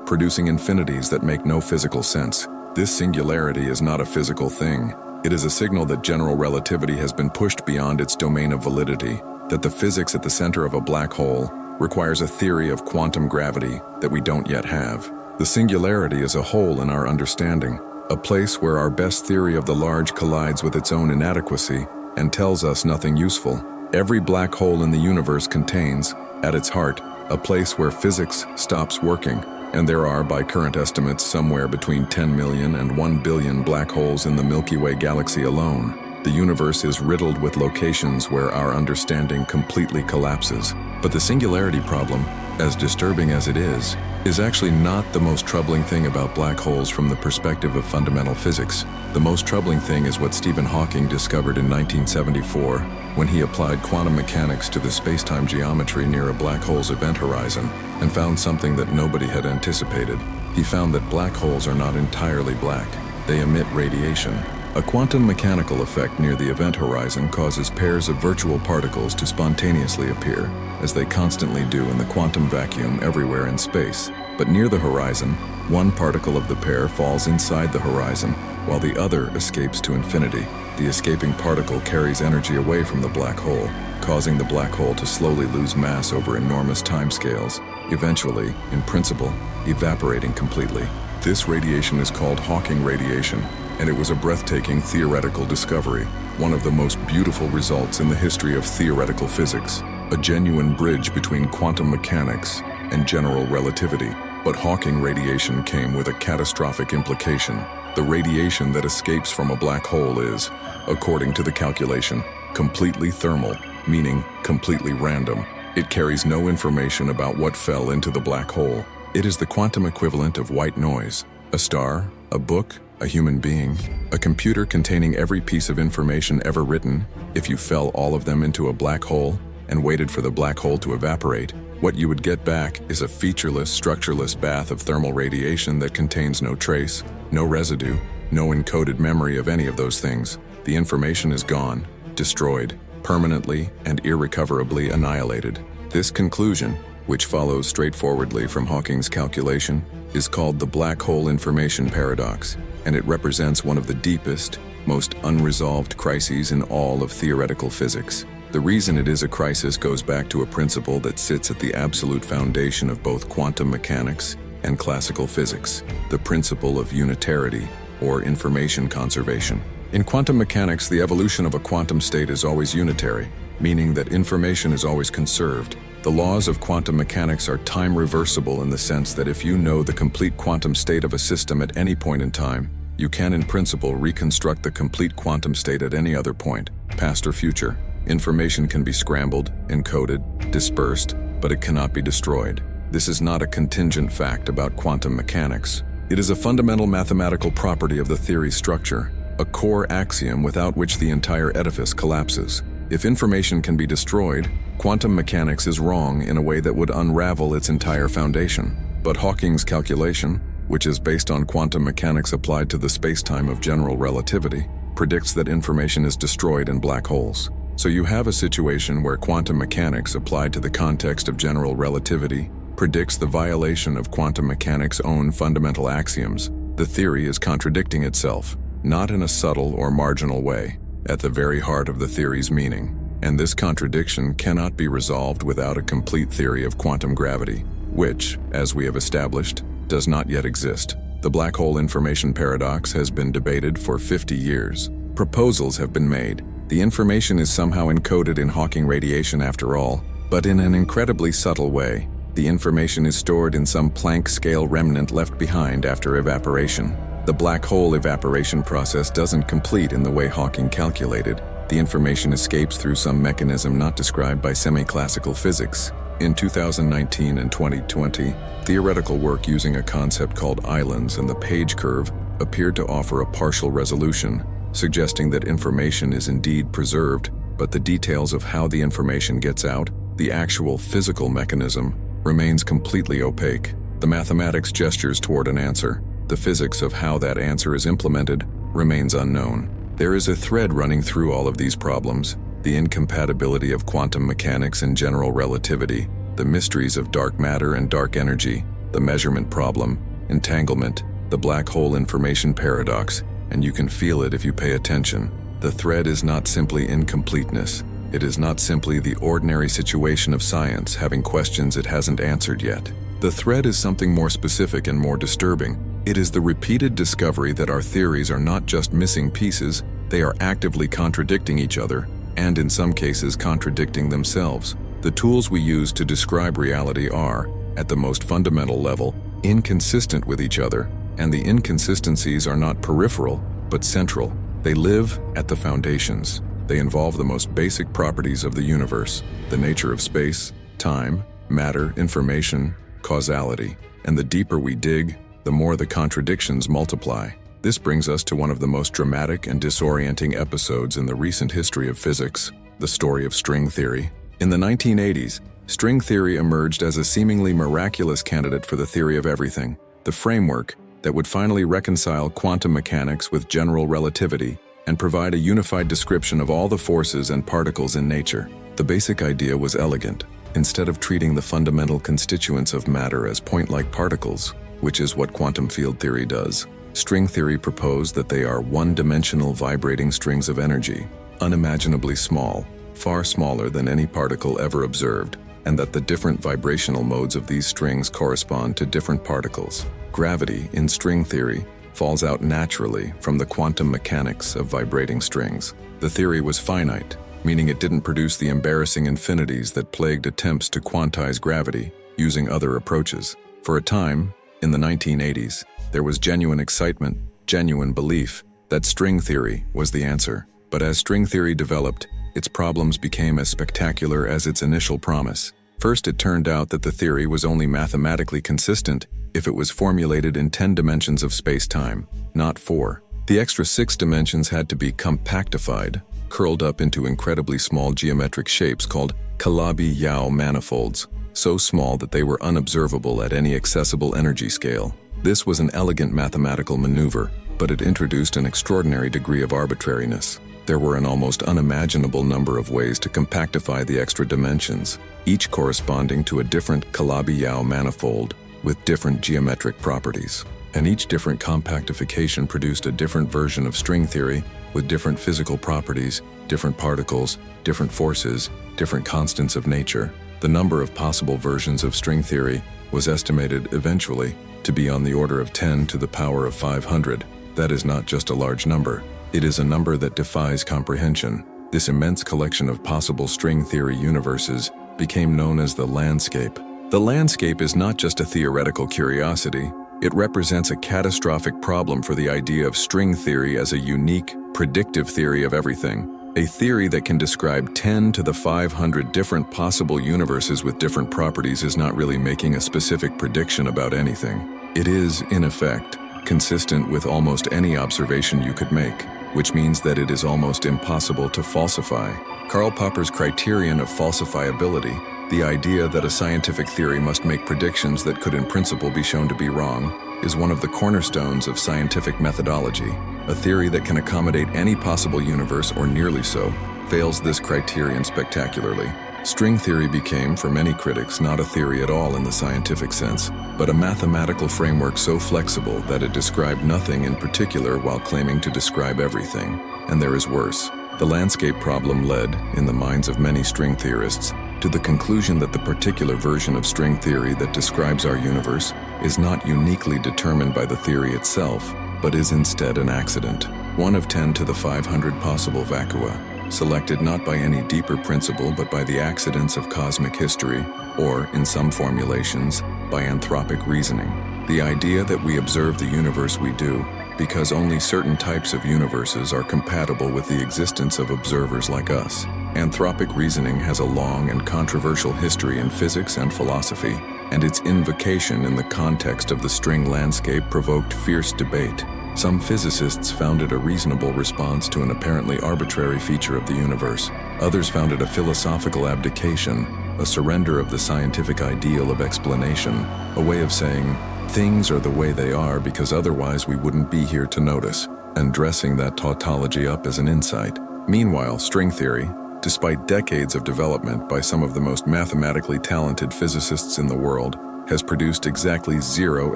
producing infinities that make no physical sense. This singularity is not a physical thing. It is a signal that general relativity has been pushed beyond its domain of validity, that the physics at the center of a black hole requires a theory of quantum gravity that we don't yet have. The singularity is a hole in our understanding, a place where our best theory of the large collides with its own inadequacy and tells us nothing useful. Every black hole in the universe contains, at its heart, a place where physics stops working, and there are, by current estimates, somewhere between 10 million and 1 billion black holes in the Milky Way galaxy alone. The universe is riddled with locations where our understanding completely collapses. But the singularity problem, as disturbing as it is actually not the most troubling thing about black holes from the perspective of fundamental physics. The most troubling thing is what Stephen Hawking discovered in 1974 when he applied quantum mechanics to the space-time geometry near a black hole's event horizon and found something that nobody had anticipated. He found that black holes are not entirely black. They emit radiation. A quantum mechanical effect near the event horizon causes pairs of virtual particles to spontaneously appear, as they constantly do in the quantum vacuum everywhere in space. But near the horizon, one particle of the pair falls inside the horizon, while the other escapes to infinity. The escaping particle carries energy away from the black hole, causing the black hole to slowly lose mass over enormous timescales, eventually, in principle, evaporating completely. This radiation is called Hawking radiation, and it was a breathtaking theoretical discovery, one of the most beautiful results in the history of theoretical physics, a genuine bridge between quantum mechanics and general relativity. But Hawking radiation came with a catastrophic implication. The radiation that escapes from a black hole is, according to the calculation, completely thermal, meaning completely random. It carries no information about what fell into the black hole. It is the quantum equivalent of white noise. A star, a book, a human being, a computer containing every piece of information ever written. If you fell all of them into a black hole and waited for the black hole to evaporate, what you would get back is a featureless, structureless bath of thermal radiation that contains no trace, no residue, no encoded memory of any of those things. The information is gone, destroyed, permanently and irrecoverably annihilated. This conclusion, which follows straightforwardly from Hawking's calculation, is called the black hole information paradox, and it represents one of the deepest, most unresolved crises in all of theoretical physics. The reason it is a crisis goes back to a principle that sits at the absolute foundation of both quantum mechanics and classical physics, the principle of unitarity, or information conservation. In quantum mechanics, the evolution of a quantum state is always unitary, meaning that information is always conserved. The laws of quantum mechanics are time reversible in the sense that if you know the complete quantum state of a system at any point in time, you can in principle reconstruct the complete quantum state at any other point, past or future. Information can be scrambled, encoded, dispersed, but it cannot be destroyed. This is not a contingent fact about quantum mechanics. It is a fundamental mathematical property of the theory's structure, a core axiom without which the entire edifice collapses. If information can be destroyed, quantum mechanics is wrong in a way that would unravel its entire foundation. But Hawking's calculation, which is based on quantum mechanics applied to the spacetime of general relativity, predicts that information is destroyed in black holes. So you have a situation where quantum mechanics applied to the context of general relativity predicts the violation of quantum mechanics' own fundamental axioms. The theory is contradicting itself, not in a subtle or marginal way, at the very heart of the theory's meaning. And this contradiction cannot be resolved without a complete theory of quantum gravity, which, as we have established, does not yet exist. The black hole information paradox has been debated for 50 years. Proposals have been made. The information is somehow encoded in Hawking radiation after all, but in an incredibly subtle way. The information is stored in some Planck-scale remnant left behind after evaporation. The black hole evaporation process doesn't complete in the way Hawking calculated. The information escapes through some mechanism not described by semi-classical physics. In 2019 and 2020, theoretical work using a concept called islands and the page curve appeared to offer a partial resolution, suggesting that information is indeed preserved, but the details of how the information gets out, the actual physical mechanism, remains completely opaque. The mathematics gestures toward an answer. The physics of how that answer is implemented remains unknown. There is a thread running through all of these problems: the incompatibility of quantum mechanics and general relativity, the mysteries of dark matter and dark energy, the measurement problem, entanglement, the black hole information paradox, and you can feel it if you pay attention. The thread is not simply incompleteness. It is not simply the ordinary situation of science having questions it hasn't answered yet. The thread is something more specific and more disturbing. It is the repeated discovery that our theories are not just missing pieces, they are actively contradicting each other, and in some cases contradicting themselves. The tools we use to describe reality are, at the most fundamental level, inconsistent with each other, and the inconsistencies are not peripheral, but central. They live at the foundations. They involve the most basic properties of the universe, the nature of space, time, matter, information, causality. And the deeper we dig, the more the contradictions multiply. This brings us to one of the most dramatic and disorienting episodes in the recent history of physics, the story of string theory. In the 1980s, string theory emerged as a seemingly miraculous candidate for the theory of everything, the framework that would finally reconcile quantum mechanics with general relativity and provide a unified description of all the forces and particles in nature. The basic idea was elegant. Instead of treating the fundamental constituents of matter as point-like particles, which is what quantum field theory does, string theory proposed that they are one-dimensional vibrating strings of energy, unimaginably small, far smaller than any particle ever observed, and that the different vibrational modes of these strings correspond to different particles. Gravity, in string theory, falls out naturally from the quantum mechanics of vibrating strings. The theory was finite, meaning it didn't produce the embarrassing infinities that plagued attempts to quantize gravity using other approaches. For a time, in the 1980s, there was genuine excitement, genuine belief that string theory was the answer. But as string theory developed, its problems became as spectacular as its initial promise. First, it turned out that the theory was only mathematically consistent if it was formulated in 10 dimensions of space-time, not 4. The extra 6 dimensions had to be compactified, curled up into incredibly small geometric shapes called Calabi-Yau manifolds, so small that they were unobservable at any accessible energy scale. This was an elegant mathematical maneuver, but it introduced an extraordinary degree of arbitrariness. There were an almost unimaginable number of ways to compactify the extra dimensions, each corresponding to a different Calabi-Yau manifold with different geometric properties. And each different compactification produced a different version of string theory with different physical properties, different particles, different forces, different constants of nature. The number of possible versions of string theory was estimated eventually to be on the order of 10 to the power of 500. That is not just a large number, It is a number that defies comprehension. This immense collection of possible string theory universes became known as the landscape. The landscape is not just a theoretical curiosity, it represents a catastrophic problem for the idea of string theory as a unique, predictive theory of everything. A theory that can describe 10 to the 500 different possible universes with different properties is not really making a specific prediction about anything. It is, in effect, consistent with almost any observation you could make, which means that it is almost impossible to falsify. Karl Popper's criterion of falsifiability, the idea that a scientific theory must make predictions that could in principle be shown to be wrong, is one of the cornerstones of scientific methodology. A theory that can accommodate any possible universe, or nearly so, fails this criterion spectacularly. String theory became, for many critics, not a theory at all in the scientific sense, but a mathematical framework so flexible that it described nothing in particular while claiming to describe everything. And there is worse. The landscape problem led, in the minds of many string theorists, to the conclusion that the particular version of string theory that describes our universe is not uniquely determined by the theory itself, but is instead an accident, one of 10 to the 500 possible vacua, selected not by any deeper principle but by the accidents of cosmic history, or, in some formulations, by anthropic reasoning. The idea that we observe the universe we do because only certain types of universes are compatible with the existence of observers like us. Anthropic reasoning has a long and controversial history in physics and philosophy, and its invocation in the context of the string landscape provoked fierce debate. Some physicists found it a reasonable response to an apparently arbitrary feature of the universe. Others found it a philosophical abdication, a surrender of the scientific ideal of explanation, a way of saying, things are the way they are because otherwise we wouldn't be here to notice, and dressing that tautology up as an insight. Meanwhile, string theory, despite decades of development by some of the most mathematically talented physicists in the world, has produced exactly 0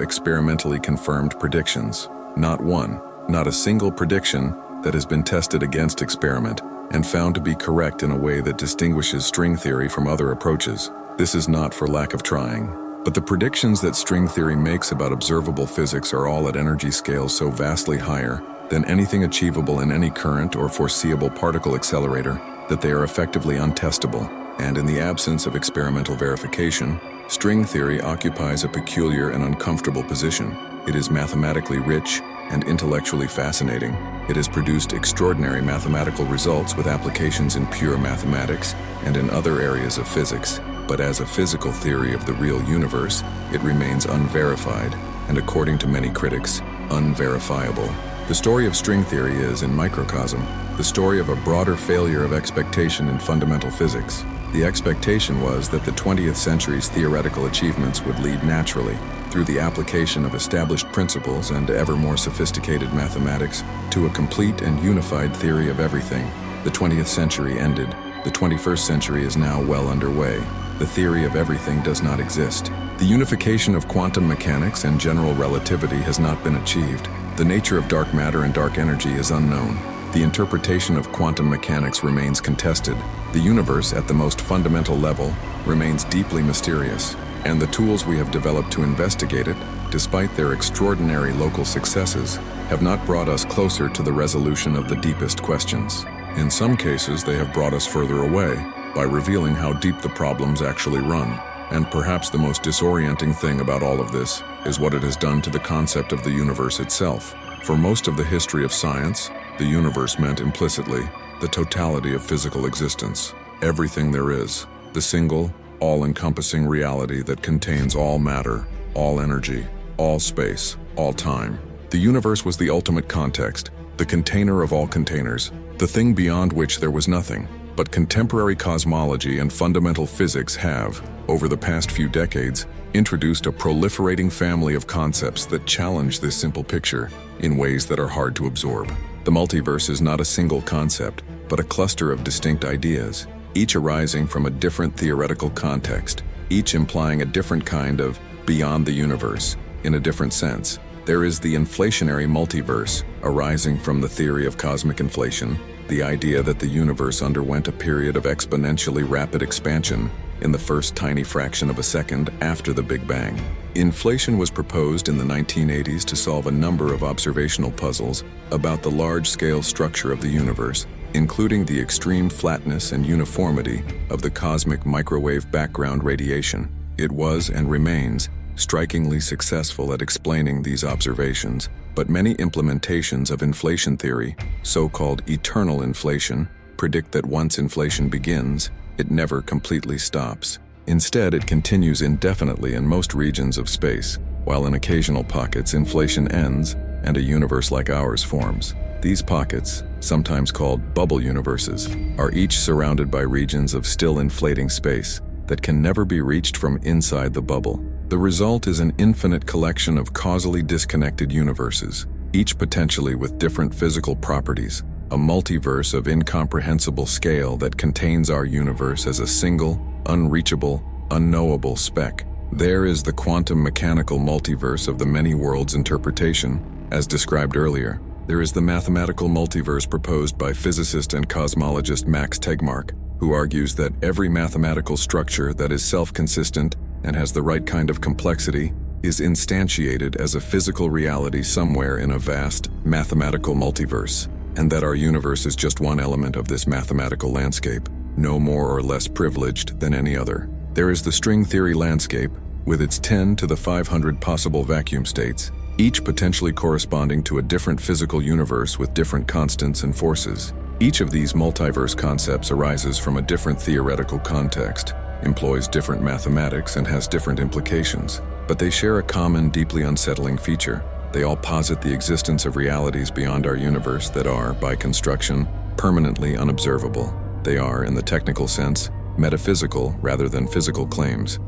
experimentally confirmed predictions. Not one, not a single prediction that has been tested against experiment and found to be correct in a way that distinguishes string theory from other approaches. This is not for lack of trying. But the predictions that string theory makes about observable physics are all at energy scales so vastly higher than anything achievable in any current or foreseeable particle accelerator that they are effectively untestable. And in the absence of experimental verification, string theory occupies a peculiar and uncomfortable position. It is mathematically rich and intellectually fascinating. It has produced extraordinary mathematical results with applications in pure mathematics and in other areas of physics. But as a physical theory of the real universe, it remains unverified, and according to many critics, unverifiable. The story of string theory is, in microcosm, the story of a broader failure of expectation in fundamental physics. The expectation was that the 20th century's theoretical achievements would lead naturally, through the application of established principles and ever more sophisticated mathematics, to a complete and unified theory of everything. The 20th century ended. The 21st century is now well underway. The theory of everything does not exist. The unification of quantum mechanics and general relativity has not been achieved. The nature of dark matter and dark energy is unknown. The interpretation of quantum mechanics remains contested. The universe, at the most fundamental level, remains deeply mysterious. And the tools we have developed to investigate it, despite their extraordinary local successes, have not brought us closer to the resolution of the deepest questions. In some cases, they have brought us further away, by revealing how deep the problems actually run. And perhaps the most disorienting thing about all of this is what it has done to the concept of the universe itself. For most of the history of science, the universe meant implicitly the totality of physical existence. Everything there is, the single, all-encompassing reality that contains all matter, all energy, all space, all time. The universe was the ultimate context, the container of all containers, the thing beyond which there was nothing. But contemporary cosmology and fundamental physics have, over the past few decades, introduced a proliferating family of concepts that challenge this simple picture in ways that are hard to absorb. The multiverse is not a single concept, but a cluster of distinct ideas, each arising from a different theoretical context, each implying a different kind of beyond the universe, in a different sense. There is the inflationary multiverse, arising from the theory of cosmic inflation, the idea that the universe underwent a period of exponentially rapid expansion, in the first tiny fraction of a second after the Big Bang. Inflation was proposed in the 1980s to solve a number of observational puzzles about the large-scale structure of the universe, including the extreme flatness and uniformity of the cosmic microwave background radiation. It was and remains strikingly successful at explaining these observations, but many implementations of inflation theory, so-called eternal inflation, predict that once inflation begins, it never completely stops. Instead, it continues indefinitely in most regions of space, while in occasional pockets inflation ends and a universe like ours forms. These pockets, sometimes called bubble universes, are each surrounded by regions of still inflating space that can never be reached from inside the bubble. The result is an infinite collection of causally disconnected universes, each potentially with different physical properties, a multiverse of incomprehensible scale that contains our universe as a single, unreachable, unknowable speck. There is the quantum mechanical multiverse of the many worlds interpretation, as described earlier. There is the mathematical multiverse proposed by physicist and cosmologist Max Tegmark, who argues that every mathematical structure that is self-consistent and has the right kind of complexity is instantiated as a physical reality somewhere in a vast mathematical multiverse, and that our universe is just one element of this mathematical landscape, no more or less privileged than any other. There is the string theory landscape, with its 10 to the 500 possible vacuum states, each potentially corresponding to a different physical universe with different constants and forces. Each of these multiverse concepts arises from a different theoretical context, employs different mathematics, and has different implications, but they share a common, deeply unsettling feature. They all posit the existence of realities beyond our universe that are, by construction, permanently unobservable. They are, in the technical sense, metaphysical rather than physical claims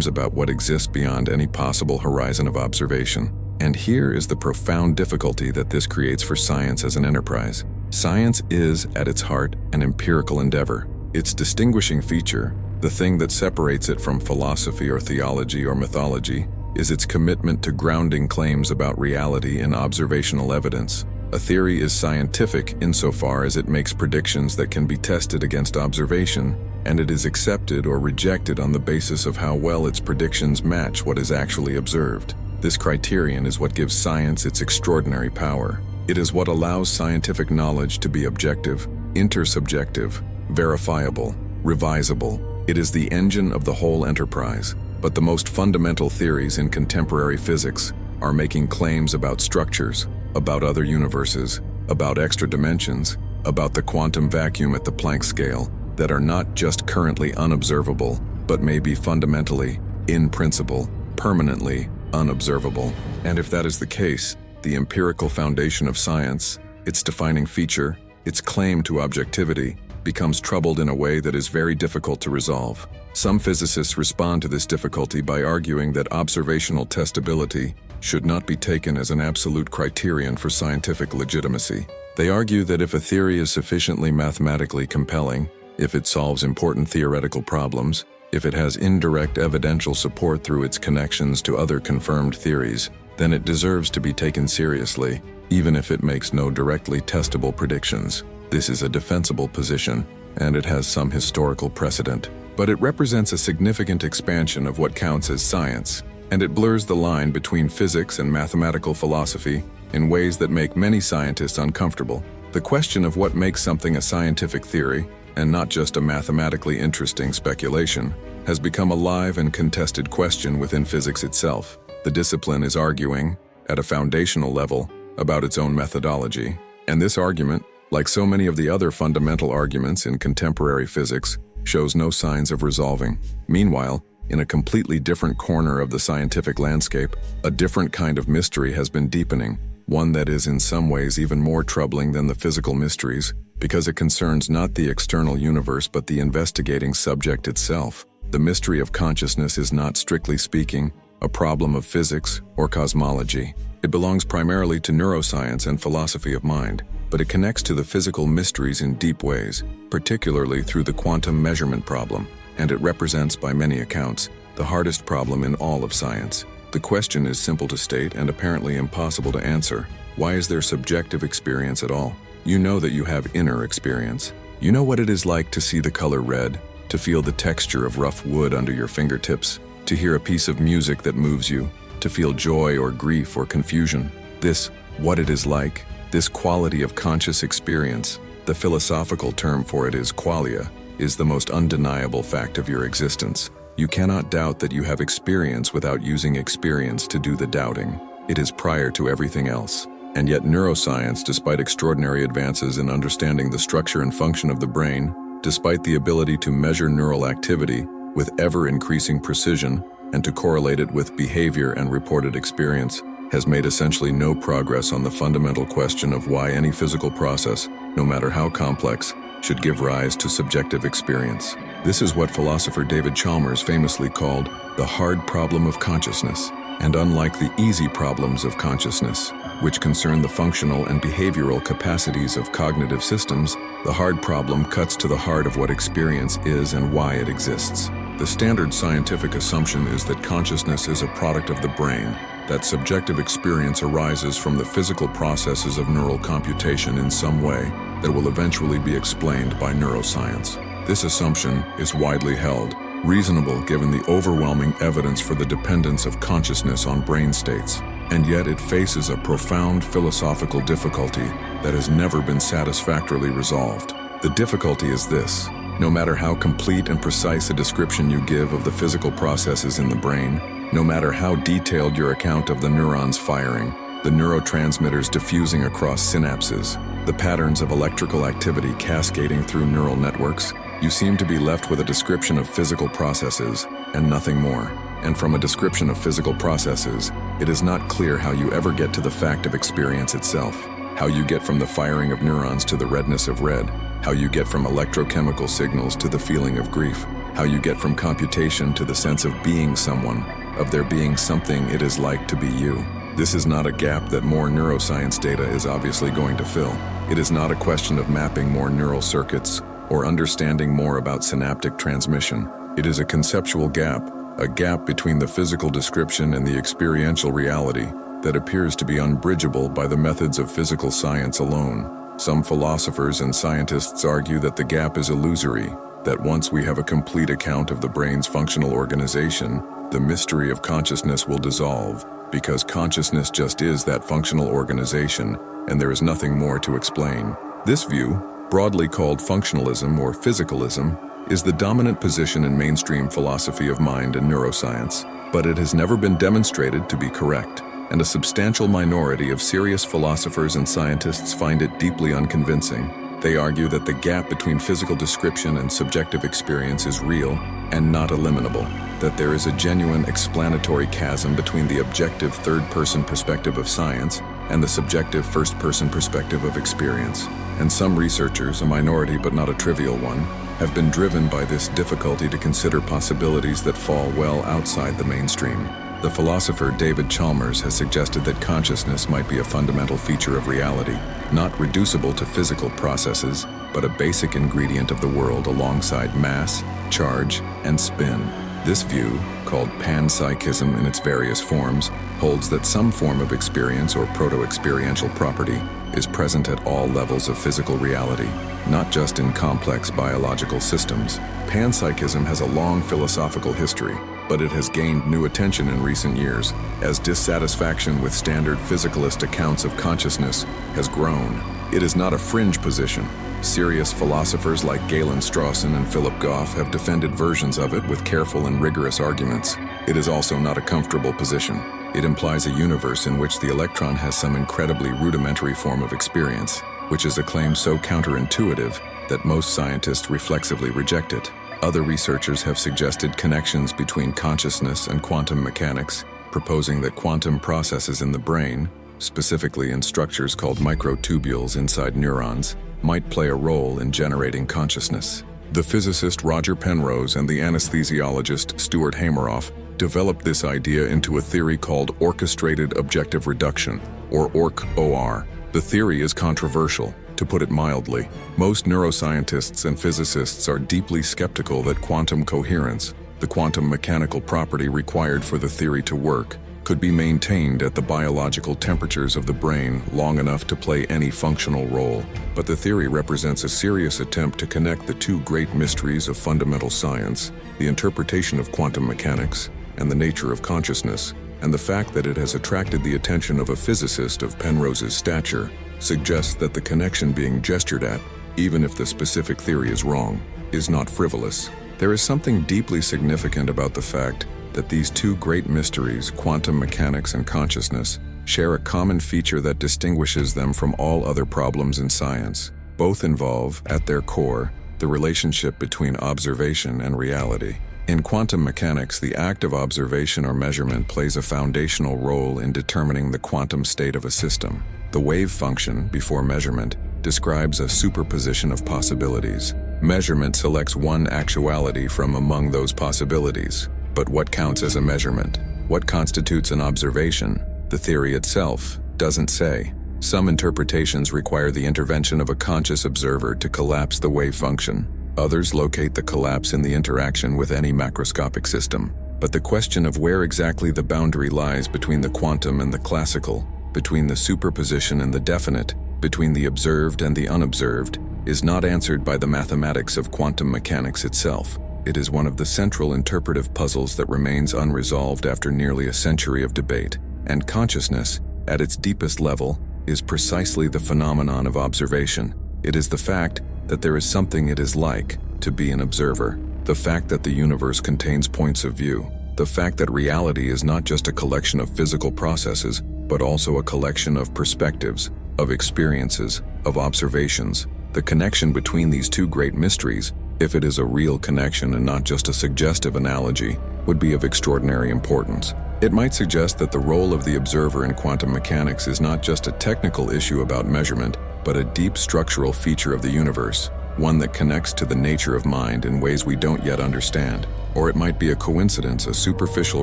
about what exists beyond any possible horizon of observation. And here is the profound difficulty that this creates for science as an enterprise. Science is, at its heart, an empirical endeavor. Its distinguishing feature, the thing that separates it from philosophy or theology or mythology, is its commitment to grounding claims about reality in observational evidence. A theory is scientific insofar as it makes predictions that can be tested against observation, and it is accepted or rejected on the basis of how well its predictions match what is actually observed. This criterion is what gives science its extraordinary power. It is what allows scientific knowledge to be objective, intersubjective, verifiable, revisable. It is the engine of the whole enterprise. But the most fundamental theories in contemporary physics are making claims about structures, about other universes, about extra dimensions, about the quantum vacuum at the Planck scale, that are not just currently unobservable, but may be fundamentally, in principle, permanently unobservable. And if that is the case, the empirical foundation of science, its defining feature, its claim to objectivity, becomes troubled in a way that is very difficult to resolve. Some physicists respond to this difficulty by arguing that observational testability should not be taken as an absolute criterion for scientific legitimacy. They argue that if a theory is sufficiently mathematically compelling, if it solves important theoretical problems, if it has indirect evidential support through its connections to other confirmed theories, then it deserves to be taken seriously, even if it makes no directly testable predictions. This is a defensible position, and it has some historical precedent. But it represents a significant expansion of what counts as science, and it blurs the line between physics and mathematical philosophy in ways that make many scientists uncomfortable. The question of what makes something a scientific theory, and not just a mathematically interesting speculation, has become a live and contested question within physics itself. The discipline is arguing, at a foundational level, about its own methodology, and this argument, like so many of the other fundamental arguments in contemporary physics, shows no signs of resolving. Meanwhile, in a completely different corner of the scientific landscape, a different kind of mystery has been deepening, one that is in some ways even more troubling than the physical mysteries, because it concerns not the external universe but the investigating subject itself. The mystery of consciousness is not, strictly speaking, a problem of physics or cosmology. It belongs primarily to neuroscience and philosophy of mind, but it connects to the physical mysteries in deep ways, particularly through the quantum measurement problem, and it represents, by many accounts, the hardest problem in all of science. The question is simple to state and apparently impossible to answer. Why is there subjective experience at all? You know that you have inner experience. You know what it is like to see the color red, to feel the texture of rough wood under your fingertips, to hear a piece of music that moves you, to feel joy or grief or confusion. This, what it is like, this quality of conscious experience, the philosophical term for it is qualia, is the most undeniable fact of your existence. You cannot doubt that you have experience without using experience to do the doubting. It is prior to everything else. And yet neuroscience, despite extraordinary advances in understanding the structure and function of the brain, despite the ability to measure neural activity with ever-increasing precision and to correlate it with behavior and reported experience, has made essentially no progress on the fundamental question of why any physical process, no matter how complex, should give rise to subjective experience. This is what philosopher David Chalmers famously called the hard problem of consciousness. And unlike the easy problems of consciousness, which concern the functional and behavioral capacities of cognitive systems, the hard problem cuts to the heart of what experience is and why it exists. The standard scientific assumption is that consciousness is a product of the brain, that subjective experience arises from the physical processes of neural computation in some way that will eventually be explained by neuroscience. This assumption is widely held, reasonable given the overwhelming evidence for the dependence of consciousness on brain states, and yet it faces a profound philosophical difficulty that has never been satisfactorily resolved. The difficulty is this: no matter how complete and precise a description you give of the physical processes in the brain, no matter how detailed your account of the neurons firing, the neurotransmitters diffusing across synapses, the patterns of electrical activity cascading through neural networks, you seem to be left with a description of physical processes and nothing more. And from a description of physical processes, it is not clear how you ever get to the fact of experience itself, how you get from the firing of neurons to the redness of red, how you get from electrochemical signals to the feeling of grief, how you get from computation to the sense of being someone, of there being something it is like to be you. This is not a gap that more neuroscience data is obviously going to fill. It is not a question of mapping more neural circuits or understanding more about synaptic transmission. It is a conceptual gap, a gap between the physical description and the experiential reality that appears to be unbridgeable by the methods of physical science alone. Some philosophers and scientists argue that the gap is illusory, that once we have a complete account of the brain's functional organization, the mystery of consciousness will dissolve, because consciousness just is that functional organization, and there is nothing more to explain. This view, broadly called functionalism or physicalism, is the dominant position in mainstream philosophy of mind and neuroscience, but it has never been demonstrated to be correct, and a substantial minority of serious philosophers and scientists find it deeply unconvincing. They argue that the gap between physical description and subjective experience is real and not eliminable, that there is a genuine explanatory chasm between the objective third-person perspective of science and the subjective first-person perspective of experience. And some researchers, a minority but not a trivial one, have been driven by this difficulty to consider possibilities that fall well outside the mainstream. The philosopher David Chalmers has suggested that consciousness might be a fundamental feature of reality, not reducible to physical processes, but a basic ingredient of the world alongside mass, charge, and spin. This view, called panpsychism in its various forms, holds that some form of experience or proto-experiential property is present at all levels of physical reality, not just in complex biological systems. Panpsychism has a long philosophical history, but it has gained new attention in recent years as dissatisfaction with standard physicalist accounts of consciousness has grown. It is not a fringe position. Serious philosophers like Galen Strawson and Philip Goff have defended versions of it with careful and rigorous arguments. It is also not a comfortable position. It implies a universe in which the electron has some incredibly rudimentary form of experience, which is a claim so counterintuitive that most scientists reflexively reject it. Other researchers have suggested connections between consciousness and quantum mechanics, proposing that quantum processes in the brain, specifically in structures called microtubules inside neurons, might play a role in generating consciousness. The physicist Roger Penrose and the anesthesiologist Stuart Hameroff developed this idea into a theory called orchestrated objective reduction, or ORC-OR. The theory is controversial, to put it mildly. Most neuroscientists and physicists are deeply skeptical that quantum coherence, the quantum mechanical property required for the theory to work, could be maintained at the biological temperatures of the brain long enough to play any functional role. But the theory represents a serious attempt to connect the two great mysteries of fundamental science, the interpretation of quantum mechanics and the nature of consciousness, and the fact that it has attracted the attention of a physicist of Penrose's stature suggests that the connection being gestured at, even if the specific theory is wrong, is not frivolous. There is something deeply significant about the fact that these two great mysteries, quantum mechanics and consciousness, share a common feature that distinguishes them from all other problems in science. Both involve, at their core, the relationship between observation and reality. In quantum mechanics, the act of observation or measurement plays a foundational role in determining the quantum state of a system. The wave function, before measurement, describes a superposition of possibilities. Measurement selects one actuality from among those possibilities. But what counts as a measurement? What constitutes an observation? The theory itself doesn't say. Some interpretations require the intervention of a conscious observer to collapse the wave function. Others locate the collapse in the interaction with any macroscopic system. But the question of where exactly the boundary lies between the quantum and the classical, between the superposition and the definite, between the observed and the unobserved, is not answered by the mathematics of quantum mechanics itself. It is one of the central interpretive puzzles that remains unresolved after nearly a century of debate. And consciousness, at its deepest level, is precisely the phenomenon of observation. It is the fact that there is something it is like to be an observer. The fact that the universe contains points of view. The fact that reality is not just a collection of physical processes, but also a collection of perspectives, of experiences, of observations. The connection between these two great mysteries, if it is a real connection and not just a suggestive analogy, would be of extraordinary importance. It might suggest that the role of the observer in quantum mechanics is not just a technical issue about measurement, but a deep structural feature of the universe, one that connects to the nature of mind in ways we don't yet understand. Or it might be a coincidence, a superficial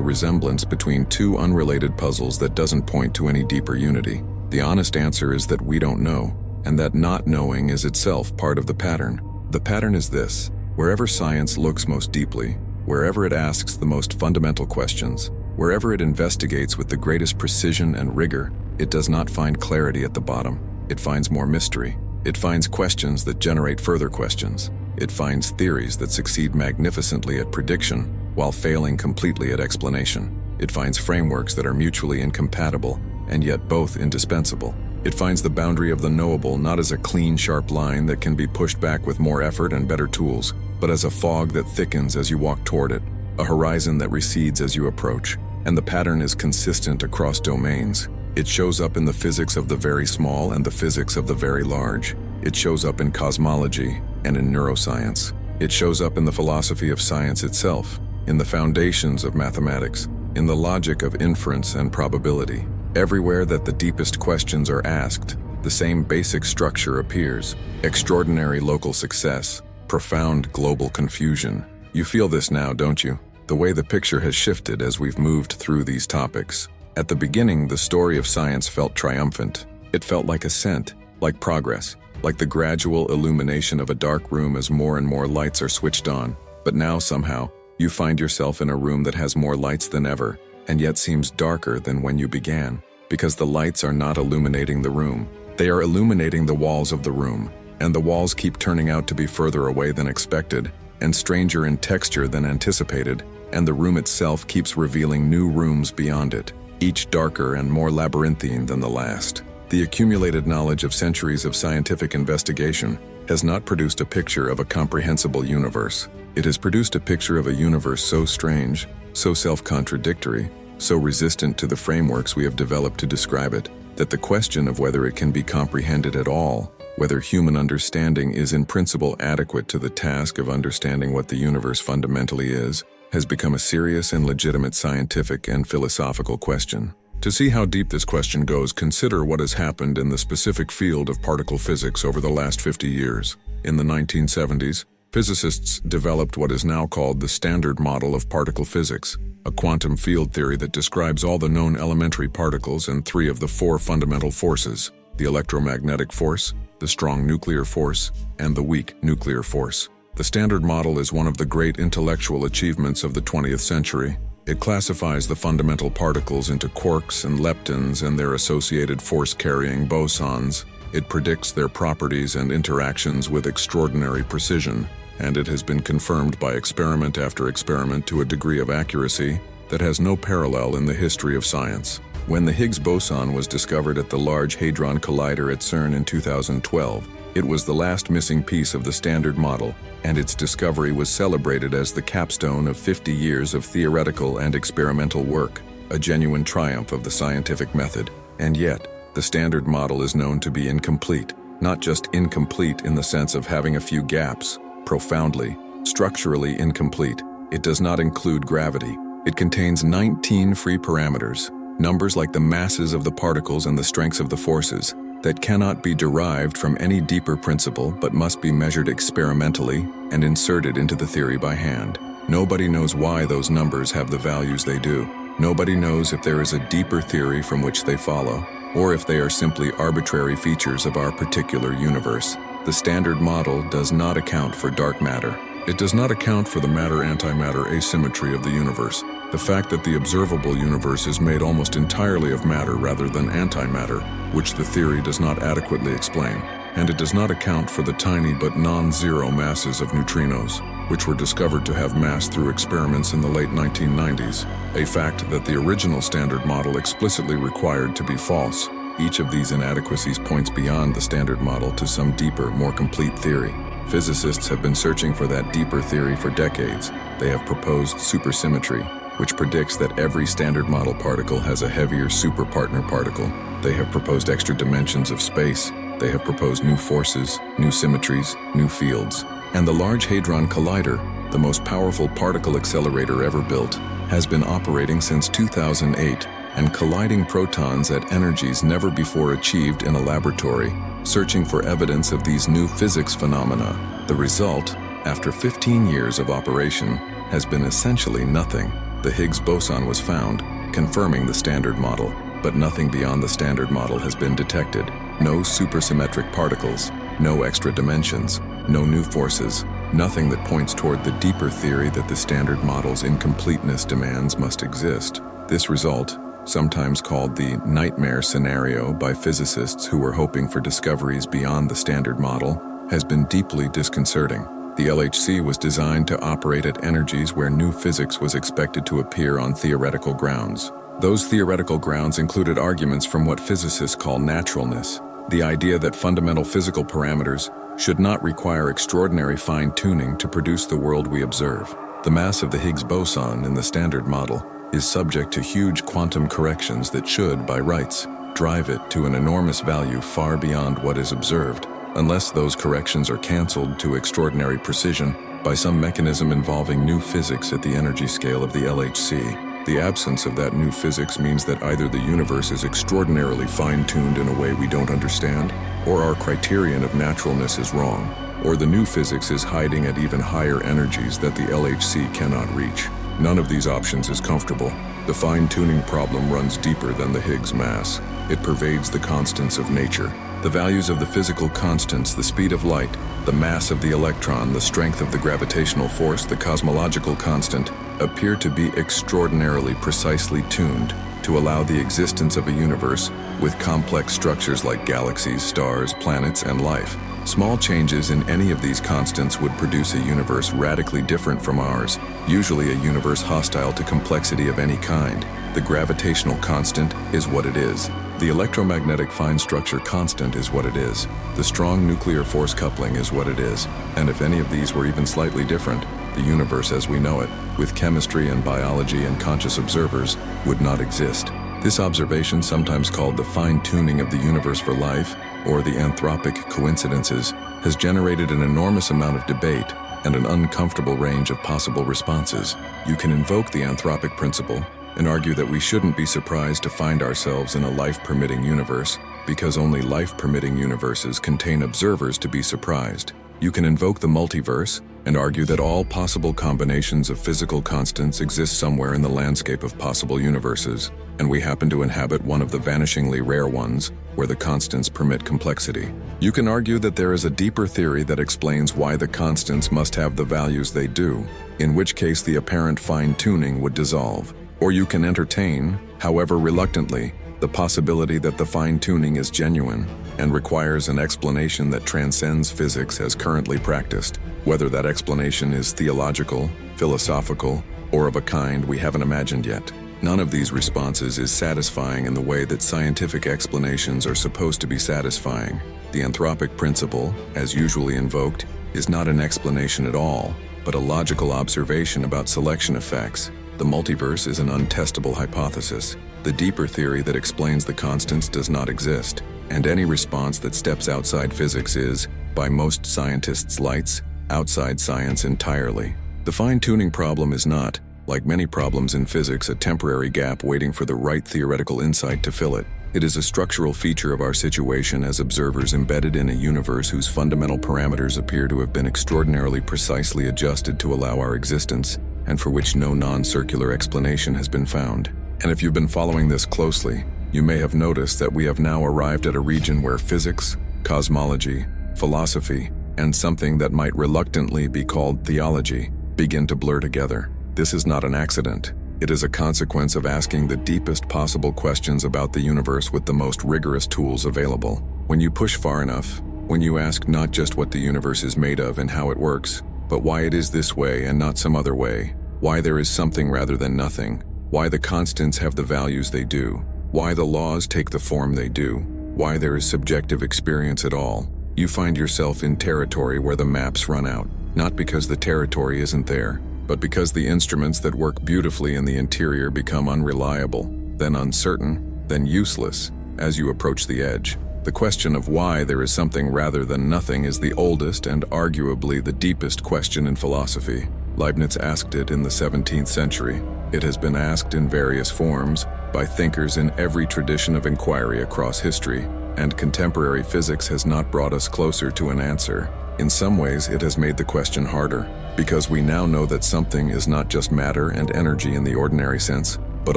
resemblance between two unrelated puzzles that doesn't point to any deeper unity. The honest answer is that we don't know, and that not knowing is itself part of the pattern. The pattern is this: wherever science looks most deeply, wherever it asks the most fundamental questions, wherever it investigates with the greatest precision and rigor, it does not find clarity at the bottom. It finds more mystery. It finds questions that generate further questions. It finds theories that succeed magnificently at prediction while failing completely at explanation. It finds frameworks that are mutually incompatible and yet both indispensable. It finds the boundary of the knowable not as a clean, sharp line that can be pushed back with more effort and better tools, but as a fog that thickens as you walk toward it, a horizon that recedes as you approach. And the pattern is consistent across domains. It shows up in the physics of the very small and the physics of the very large. It shows up in cosmology and in neuroscience. It shows up in the philosophy of science itself, in the foundations of mathematics, in the logic of inference and probability. Everywhere that the deepest questions are asked, the same basic structure appears: extraordinary local success, profound global confusion. You feel this now, don't you? The way the picture has shifted as we've moved through these topics. At the beginning, the story of science felt triumphant. It felt like ascent, like progress, like the gradual illumination of a dark room as more and more lights are switched on. But now, somehow, you find yourself in a room that has more lights than ever, and yet seems darker than when you began. Because the lights are not illuminating the room. They are illuminating the walls of the room, and the walls keep turning out to be further away than expected, and stranger in texture than anticipated, and the room itself keeps revealing new rooms beyond it, each darker and more labyrinthine than the last. The accumulated knowledge of centuries of scientific investigation has not produced a picture of a comprehensible universe. It has produced a picture of a universe so strange, so self-contradictory, so resistant to the frameworks we have developed to describe it, that the question of whether it can be comprehended at all, whether human understanding is in principle adequate to the task of understanding what the universe fundamentally is, has become a serious and legitimate scientific and philosophical question. To see how deep this question goes, consider what has happened in the specific field of particle physics over the last 50 years. In the 1970s, physicists developed what is now called the Standard Model of particle physics, a quantum field theory that describes all the known elementary particles and three of the four fundamental forces: the electromagnetic force, the strong nuclear force, and the weak nuclear force. The Standard Model is one of the great intellectual achievements of the 20th century. It classifies the fundamental particles into quarks and leptons and their associated force-carrying bosons. It predicts their properties and interactions with extraordinary precision, and it has been confirmed by experiment after experiment to a degree of accuracy that has no parallel in the history of science. When the Higgs boson was discovered at the Large Hadron Collider at CERN in 2012, it was the last missing piece of the Standard Model, and its discovery was celebrated as the capstone of 50 years of theoretical and experimental work, a genuine triumph of the scientific method. And yet, the Standard Model is known to be incomplete, not just incomplete in the sense of having a few gaps, profoundly, structurally incomplete. It does not include gravity. It contains 19 free parameters, numbers like the masses of the particles and the strengths of the forces, that cannot be derived from any deeper principle but must be measured experimentally and inserted into the theory by hand. Nobody knows why those numbers have the values they do. Nobody knows if there is a deeper theory from which they follow, or if they are simply arbitrary features of our particular universe. The Standard Model does not account for dark matter. It does not account for the matter-antimatter asymmetry of the universe, the fact that the observable universe is made almost entirely of matter rather than antimatter, which the theory does not adequately explain, and it does not account for the tiny but non-zero masses of neutrinos, which were discovered to have mass through experiments in the late 1990s, a fact that the original Standard Model explicitly required to be false. Each of these inadequacies points beyond the Standard Model to some deeper, more complete theory. Physicists have been searching for that deeper theory for decades. They have proposed supersymmetry, which predicts that every Standard Model particle has a heavier superpartner particle. They have proposed extra dimensions of space. They have proposed new forces, new symmetries, new fields. And the Large Hadron Collider, the most powerful particle accelerator ever built, has been operating since 2008 and colliding protons at energies never before achieved in a laboratory, searching for evidence of these new physics phenomena. The result, after 15 years of operation, has been essentially nothing. The Higgs boson was found, confirming the Standard Model, but nothing beyond the Standard Model has been detected. No supersymmetric particles, no extra dimensions, no new forces, nothing that points toward the deeper theory that the Standard Model's incompleteness demands must exist. This result, sometimes called the nightmare scenario by physicists who were hoping for discoveries beyond the Standard Model, has been deeply disconcerting. The LHC was designed to operate at energies where new physics was expected to appear on theoretical grounds. Those theoretical grounds included arguments from what physicists call naturalness, the idea that fundamental physical parameters should not require extraordinary fine-tuning to produce the world we observe. The mass of the Higgs boson in the Standard Model is subject to huge quantum corrections that should, by rights, drive it to an enormous value far beyond what is observed, unless those corrections are cancelled to extraordinary precision by some mechanism involving new physics at the energy scale of the LHC. The absence of that new physics means that either the universe is extraordinarily fine-tuned in a way we don't understand, or our criterion of naturalness is wrong, or the new physics is hiding at even higher energies that the LHC cannot reach. None of these options is comfortable. The fine-tuning problem runs deeper than the Higgs mass. It pervades the constants of nature. The values of the physical constants, the speed of light, the mass of the electron, the strength of the gravitational force, the cosmological constant, appear to be extraordinarily precisely tuned to allow the existence of a universe with complex structures like galaxies, stars, planets, and life. Small changes in any of these constants would produce a universe radically different from ours, usually a universe hostile to complexity of any kind. The gravitational constant is what it is. The electromagnetic fine structure constant is what it is. The strong nuclear force coupling is what it is. And if any of these were even slightly different, the universe as we know it, with chemistry and biology and conscious observers, would not exist. This observation, sometimes called the fine-tuning of the universe for life, or the anthropic coincidences, has generated an enormous amount of debate and an uncomfortable range of possible responses. You can invoke the anthropic principle and argue that we shouldn't be surprised to find ourselves in a life-permitting universe, because only life-permitting universes contain observers to be surprised. You can invoke the multiverse and argue that all possible combinations of physical constants exist somewhere in the landscape of possible universes, and we happen to inhabit one of the vanishingly rare ones, where the constants permit complexity. You can argue that there is a deeper theory that explains why the constants must have the values they do, in which case the apparent fine-tuning would dissolve. Or you can entertain, however reluctantly, the possibility that the fine-tuning is genuine and requires an explanation that transcends physics as currently practiced, whether that explanation is theological, philosophical, or of a kind we haven't imagined yet. None of these responses is satisfying in the way that scientific explanations are supposed to be satisfying. The anthropic principle, as usually invoked, is not an explanation at all, but a logical observation about selection effects. The multiverse is an untestable hypothesis. The deeper theory that explains the constants does not exist, and any response that steps outside physics is, by most scientists' lights, outside science entirely. The fine-tuning problem is not, like many problems in physics, a temporary gap waiting for the right theoretical insight to fill it. It is a structural feature of our situation as observers embedded in a universe whose fundamental parameters appear to have been extraordinarily precisely adjusted to allow our existence, and for which no non-circular explanation has been found. And if you've been following this closely, you may have noticed that we have now arrived at a region where physics, cosmology, philosophy, and something that might reluctantly be called theology begin to blur together. This is not an accident. It is a consequence of asking the deepest possible questions about the universe with the most rigorous tools available. When you push far enough, when you ask not just what the universe is made of and how it works, but why it is this way and not some other way, why there is something rather than nothing, why the constants have the values they do, why the laws take the form they do, why there is subjective experience at all, you find yourself in territory where the maps run out, not because the territory isn't there, but because the instruments that work beautifully in the interior become unreliable, then uncertain, then useless, as you approach the edge. The question of why there is something rather than nothing is the oldest and arguably the deepest question in philosophy. Leibniz asked it in the 17th century. It has been asked in various forms by thinkers in every tradition of inquiry across history, and contemporary physics has not brought us closer to an answer. In some ways, it has made the question harder, because we now know that something is not just matter and energy in the ordinary sense, but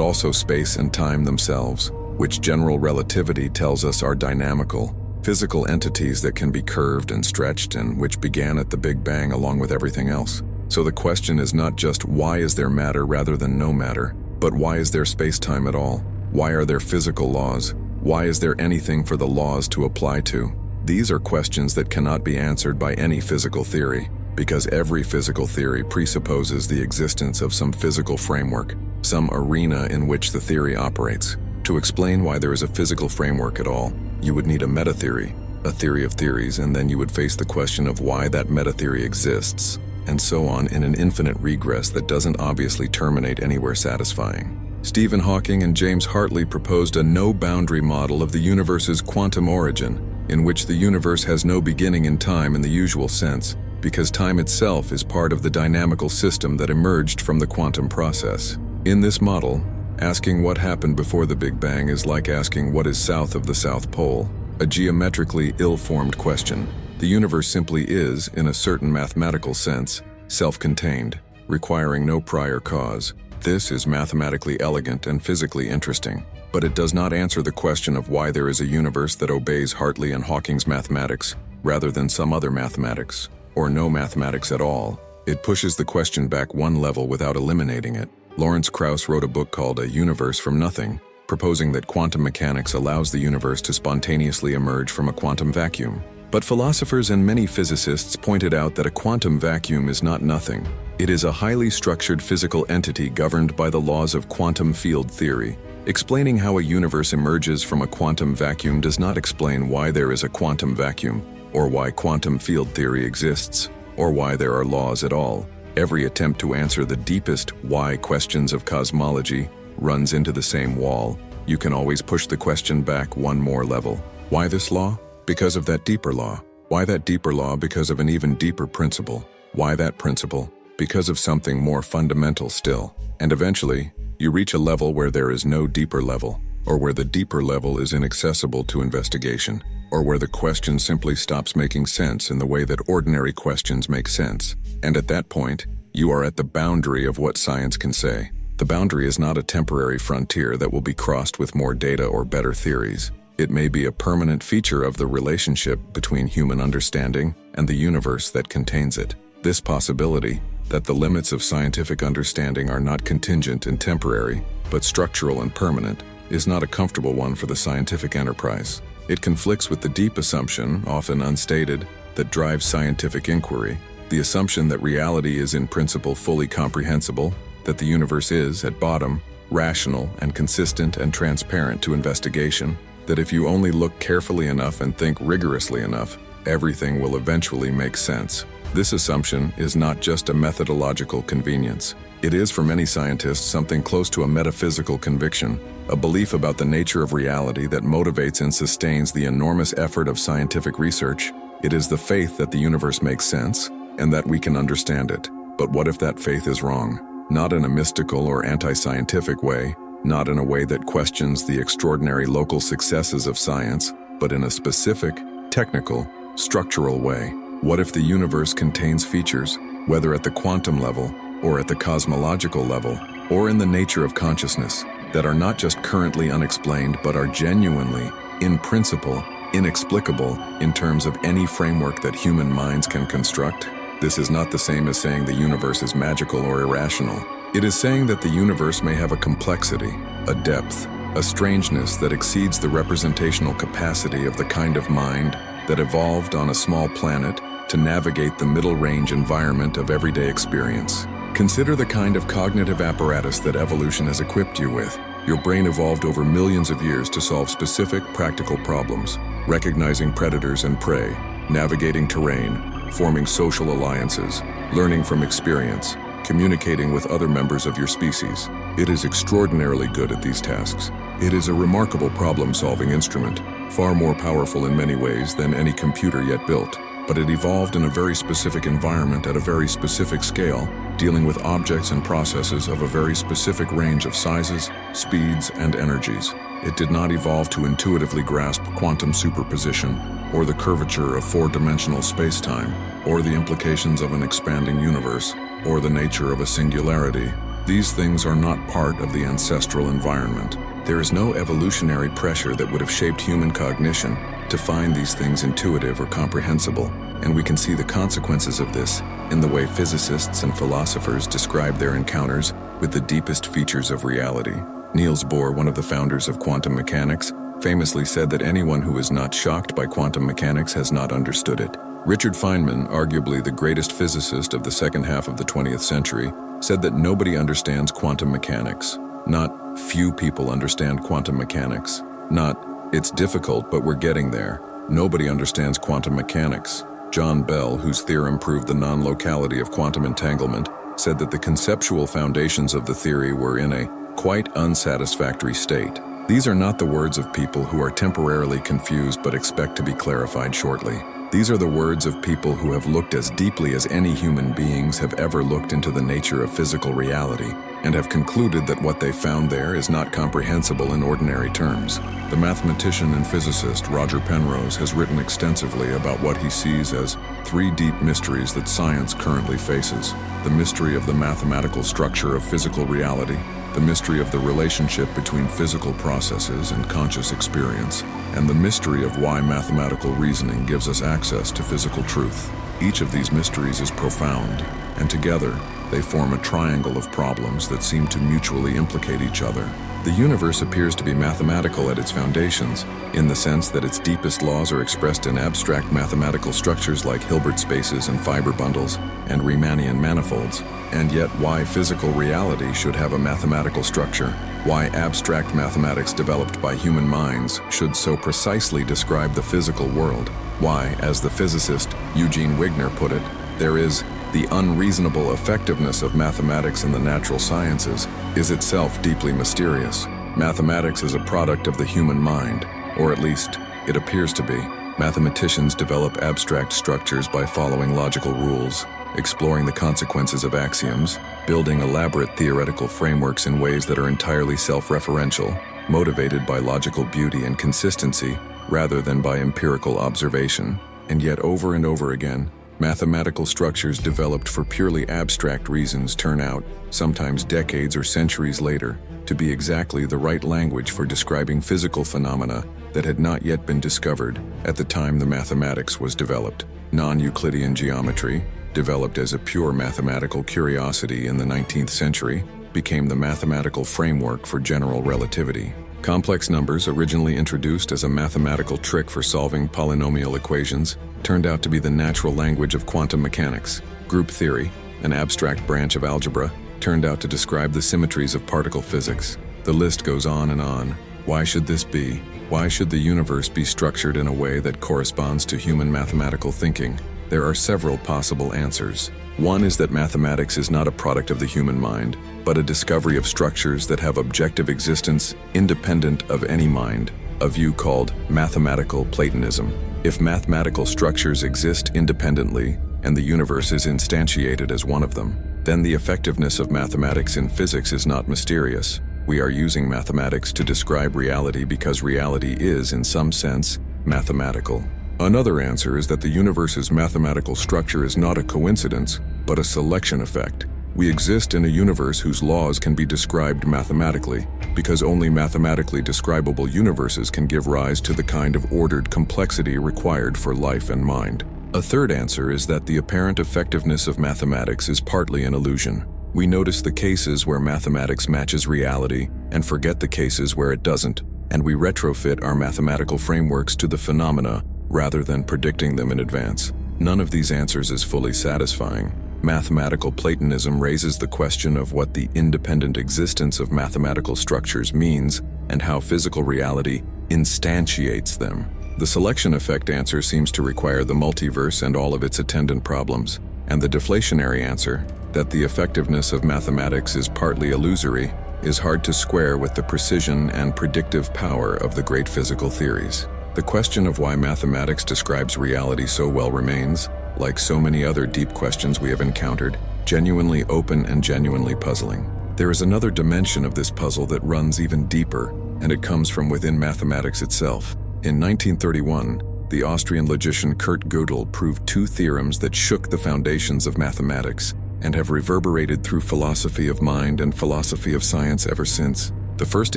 also space and time themselves, which general relativity tells us are dynamical, physical entities that can be curved and stretched and which began at the Big Bang along with everything else. So the question is not just why is there matter rather than no matter, but why is there space-time at all? Why are there physical laws? Why is there anything for the laws to apply to? These are questions that cannot be answered by any physical theory, because every physical theory presupposes the existence of some physical framework, some arena in which the theory operates. To explain why there is a physical framework at all, you would need a meta-theory, a theory of theories, and then you would face the question of why that meta-theory exists, and so on in an infinite regress that doesn't obviously terminate anywhere satisfying. Stephen Hawking and James Hartley proposed a no-boundary model of the universe's quantum origin, in which the universe has no beginning in time in the usual sense, because time itself is part of the dynamical system that emerged from the quantum process. In this model, asking what happened before the Big Bang is like asking what is south of the South Pole, a geometrically ill-formed question. The universe simply is, in a certain mathematical sense, self-contained, requiring no prior cause. This is mathematically elegant and physically interesting, but it does not answer the question of why there is a universe that obeys Hartley and Hawking's mathematics, rather than some other mathematics, or no mathematics at all. It pushes the question back one level without eliminating it. Lawrence Krauss wrote a book called A Universe from Nothing, proposing that quantum mechanics allows the universe to spontaneously emerge from a quantum vacuum. But philosophers and many physicists pointed out that a quantum vacuum is not nothing. It is a highly structured physical entity governed by the laws of quantum field theory. Explaining how a universe emerges from a quantum vacuum does not explain why there is a quantum vacuum, or why quantum field theory exists, or why there are laws at all. Every attempt to answer the deepest why questions of cosmology runs into the same wall. You can always push the question back one more level. Why this law? Because of that deeper law. Why that deeper law? Because of an even deeper principle. Why that principle? Because of something more fundamental still. And eventually, you reach a level where there is no deeper level. or where the deeper level is inaccessible to investigation, or where the question simply stops making sense in the way that ordinary questions make sense. And at that point, you are at the boundary of what science can say. The boundary is not a temporary frontier that will be crossed with more data or better theories. It may be a permanent feature of the relationship between human understanding and the universe that contains it. This possibility, that the limits of scientific understanding are not contingent and temporary, but structural and permanent, is not a comfortable one for the scientific enterprise. It conflicts with the deep assumption, often unstated, that drives scientific inquiry, the assumption that reality is in principle fully comprehensible, that the universe is, at bottom, rational and consistent and transparent to investigation, that if you only look carefully enough and think rigorously enough, everything will eventually make sense. This assumption is not just a methodological convenience. It is, for many scientists, something close to a metaphysical conviction, a belief about the nature of reality that motivates and sustains the enormous effort of scientific research. It is the faith that the universe makes sense, and that we can understand it. But what if that faith is wrong? Not in a mystical or anti-scientific way, not in a way that questions the extraordinary local successes of science, but in a specific, technical, structural way. What if the universe contains features, whether at the quantum level, or at the cosmological level, or in the nature of consciousness, that are not just currently unexplained but are genuinely, in principle, inexplicable in terms of any framework that human minds can construct? This is not the same as saying the universe is magical or irrational. It is saying that the universe may have a complexity, a depth, a strangeness that exceeds the representational capacity of the kind of mind that evolved on a small planet to navigate the middle-range environment of everyday experience. Consider the kind of cognitive apparatus that evolution has equipped you with. Your brain evolved over millions of years to solve specific, practical problems, recognizing predators and prey, navigating terrain, forming social alliances, learning from experience, communicating with other members of your species. It is extraordinarily good at these tasks. It is a remarkable problem-solving instrument, far more powerful in many ways than any computer yet built. But it evolved in a very specific environment at a very specific scale, dealing with objects and processes of a very specific range of sizes, speeds, and energies. It did not evolve to intuitively grasp quantum superposition, or the curvature of four-dimensional space-time, or the implications of an expanding universe, or the nature of a singularity. These things are not part of the ancestral environment. There is no evolutionary pressure that would have shaped human cognition to find these things intuitive or comprehensible, and we can see the consequences of this in the way physicists and philosophers describe their encounters with the deepest features of reality. Niels Bohr, one of the founders of quantum mechanics, famously said that anyone who is not shocked by quantum mechanics has not understood it. Richard Feynman, arguably the greatest physicist of the second half of the 20th century, said that nobody understands quantum mechanics. Not few people understand quantum mechanics. Not, it's difficult, but we're getting there. Nobody understands quantum mechanics. John Bell, whose theorem proved the non-locality of quantum entanglement, said that the conceptual foundations of the theory were in a quite unsatisfactory state. These are not the words of people who are temporarily confused but expect to be clarified shortly. These are the words of people who have looked as deeply as any human beings have ever looked into the nature of physical reality, and have concluded that what they found there is not comprehensible in ordinary terms. The mathematician and physicist Roger Penrose has written extensively about what he sees as three deep mysteries that science currently faces: the mystery of the mathematical structure of physical reality, the mystery of the relationship between physical processes and conscious experience, and the mystery of why mathematical reasoning gives us access to physical truth. Each of these mysteries is profound, and together they form a triangle of problems that seem to mutually implicate each other. The universe appears to be mathematical at its foundations, in the sense that its deepest laws are expressed in abstract mathematical structures like Hilbert spaces and fiber bundles and Riemannian manifolds. And yet, why physical reality should have a mathematical structure, why abstract mathematics developed by human minds should so precisely describe the physical world, why, as the physicist Eugene Wigner put it, there is the unreasonable effectiveness of mathematics in the natural sciences is itself deeply mysterious. Mathematics is a product of the human mind, or at least it appears to be. Mathematicians develop abstract structures by following logical rules, exploring the consequences of axioms, building elaborate theoretical frameworks in ways that are entirely self-referential, motivated by logical beauty and consistency rather than by empirical observation. And yet over and over again, mathematical structures developed for purely abstract reasons turn out, sometimes decades or centuries later, to be exactly the right language for describing physical phenomena that had not yet been discovered at the time the mathematics was developed. Non-Euclidean geometry, developed as a pure mathematical curiosity in the 19th century, became the mathematical framework for general relativity. Complex numbers, originally introduced as a mathematical trick for solving polynomial equations, turned out to be the natural language of quantum mechanics. Group theory, an abstract branch of algebra, turned out to describe the symmetries of particle physics. The list goes on and on. Why should this be? Why should the universe be structured in a way that corresponds to human mathematical thinking? There are several possible answers. One is that mathematics is not a product of the human mind, but a discovery of structures that have objective existence independent of any mind, a view called mathematical Platonism. If mathematical structures exist independently, and the universe is instantiated as one of them, then the effectiveness of mathematics in physics is not mysterious. We are using mathematics to describe reality because reality is, in some sense, mathematical. Another answer is that the universe's mathematical structure is not a coincidence, but a selection effect. We exist in a universe whose laws can be described mathematically, because only mathematically describable universes can give rise to the kind of ordered complexity required for life and mind. A third answer is that the apparent effectiveness of mathematics is partly an illusion. We notice the cases where mathematics matches reality and forget the cases where it doesn't, and we retrofit our mathematical frameworks to the phenomena rather than predicting them in advance. None of these answers is fully satisfying. Mathematical Platonism raises the question of what the independent existence of mathematical structures means and how physical reality instantiates them. The selection effect answer seems to require the multiverse and all of its attendant problems, and the deflationary answer, that the effectiveness of mathematics is partly illusory, is hard to square with the precision and predictive power of the great physical theories. The question of why mathematics describes reality so well remains, like so many other deep questions we have encountered, genuinely open and genuinely puzzling. There is another dimension of this puzzle that runs even deeper, and it comes from within mathematics itself. In 1931, the Austrian logician Kurt Gödel proved two theorems that shook the foundations of mathematics and have reverberated through philosophy of mind and philosophy of science ever since. The first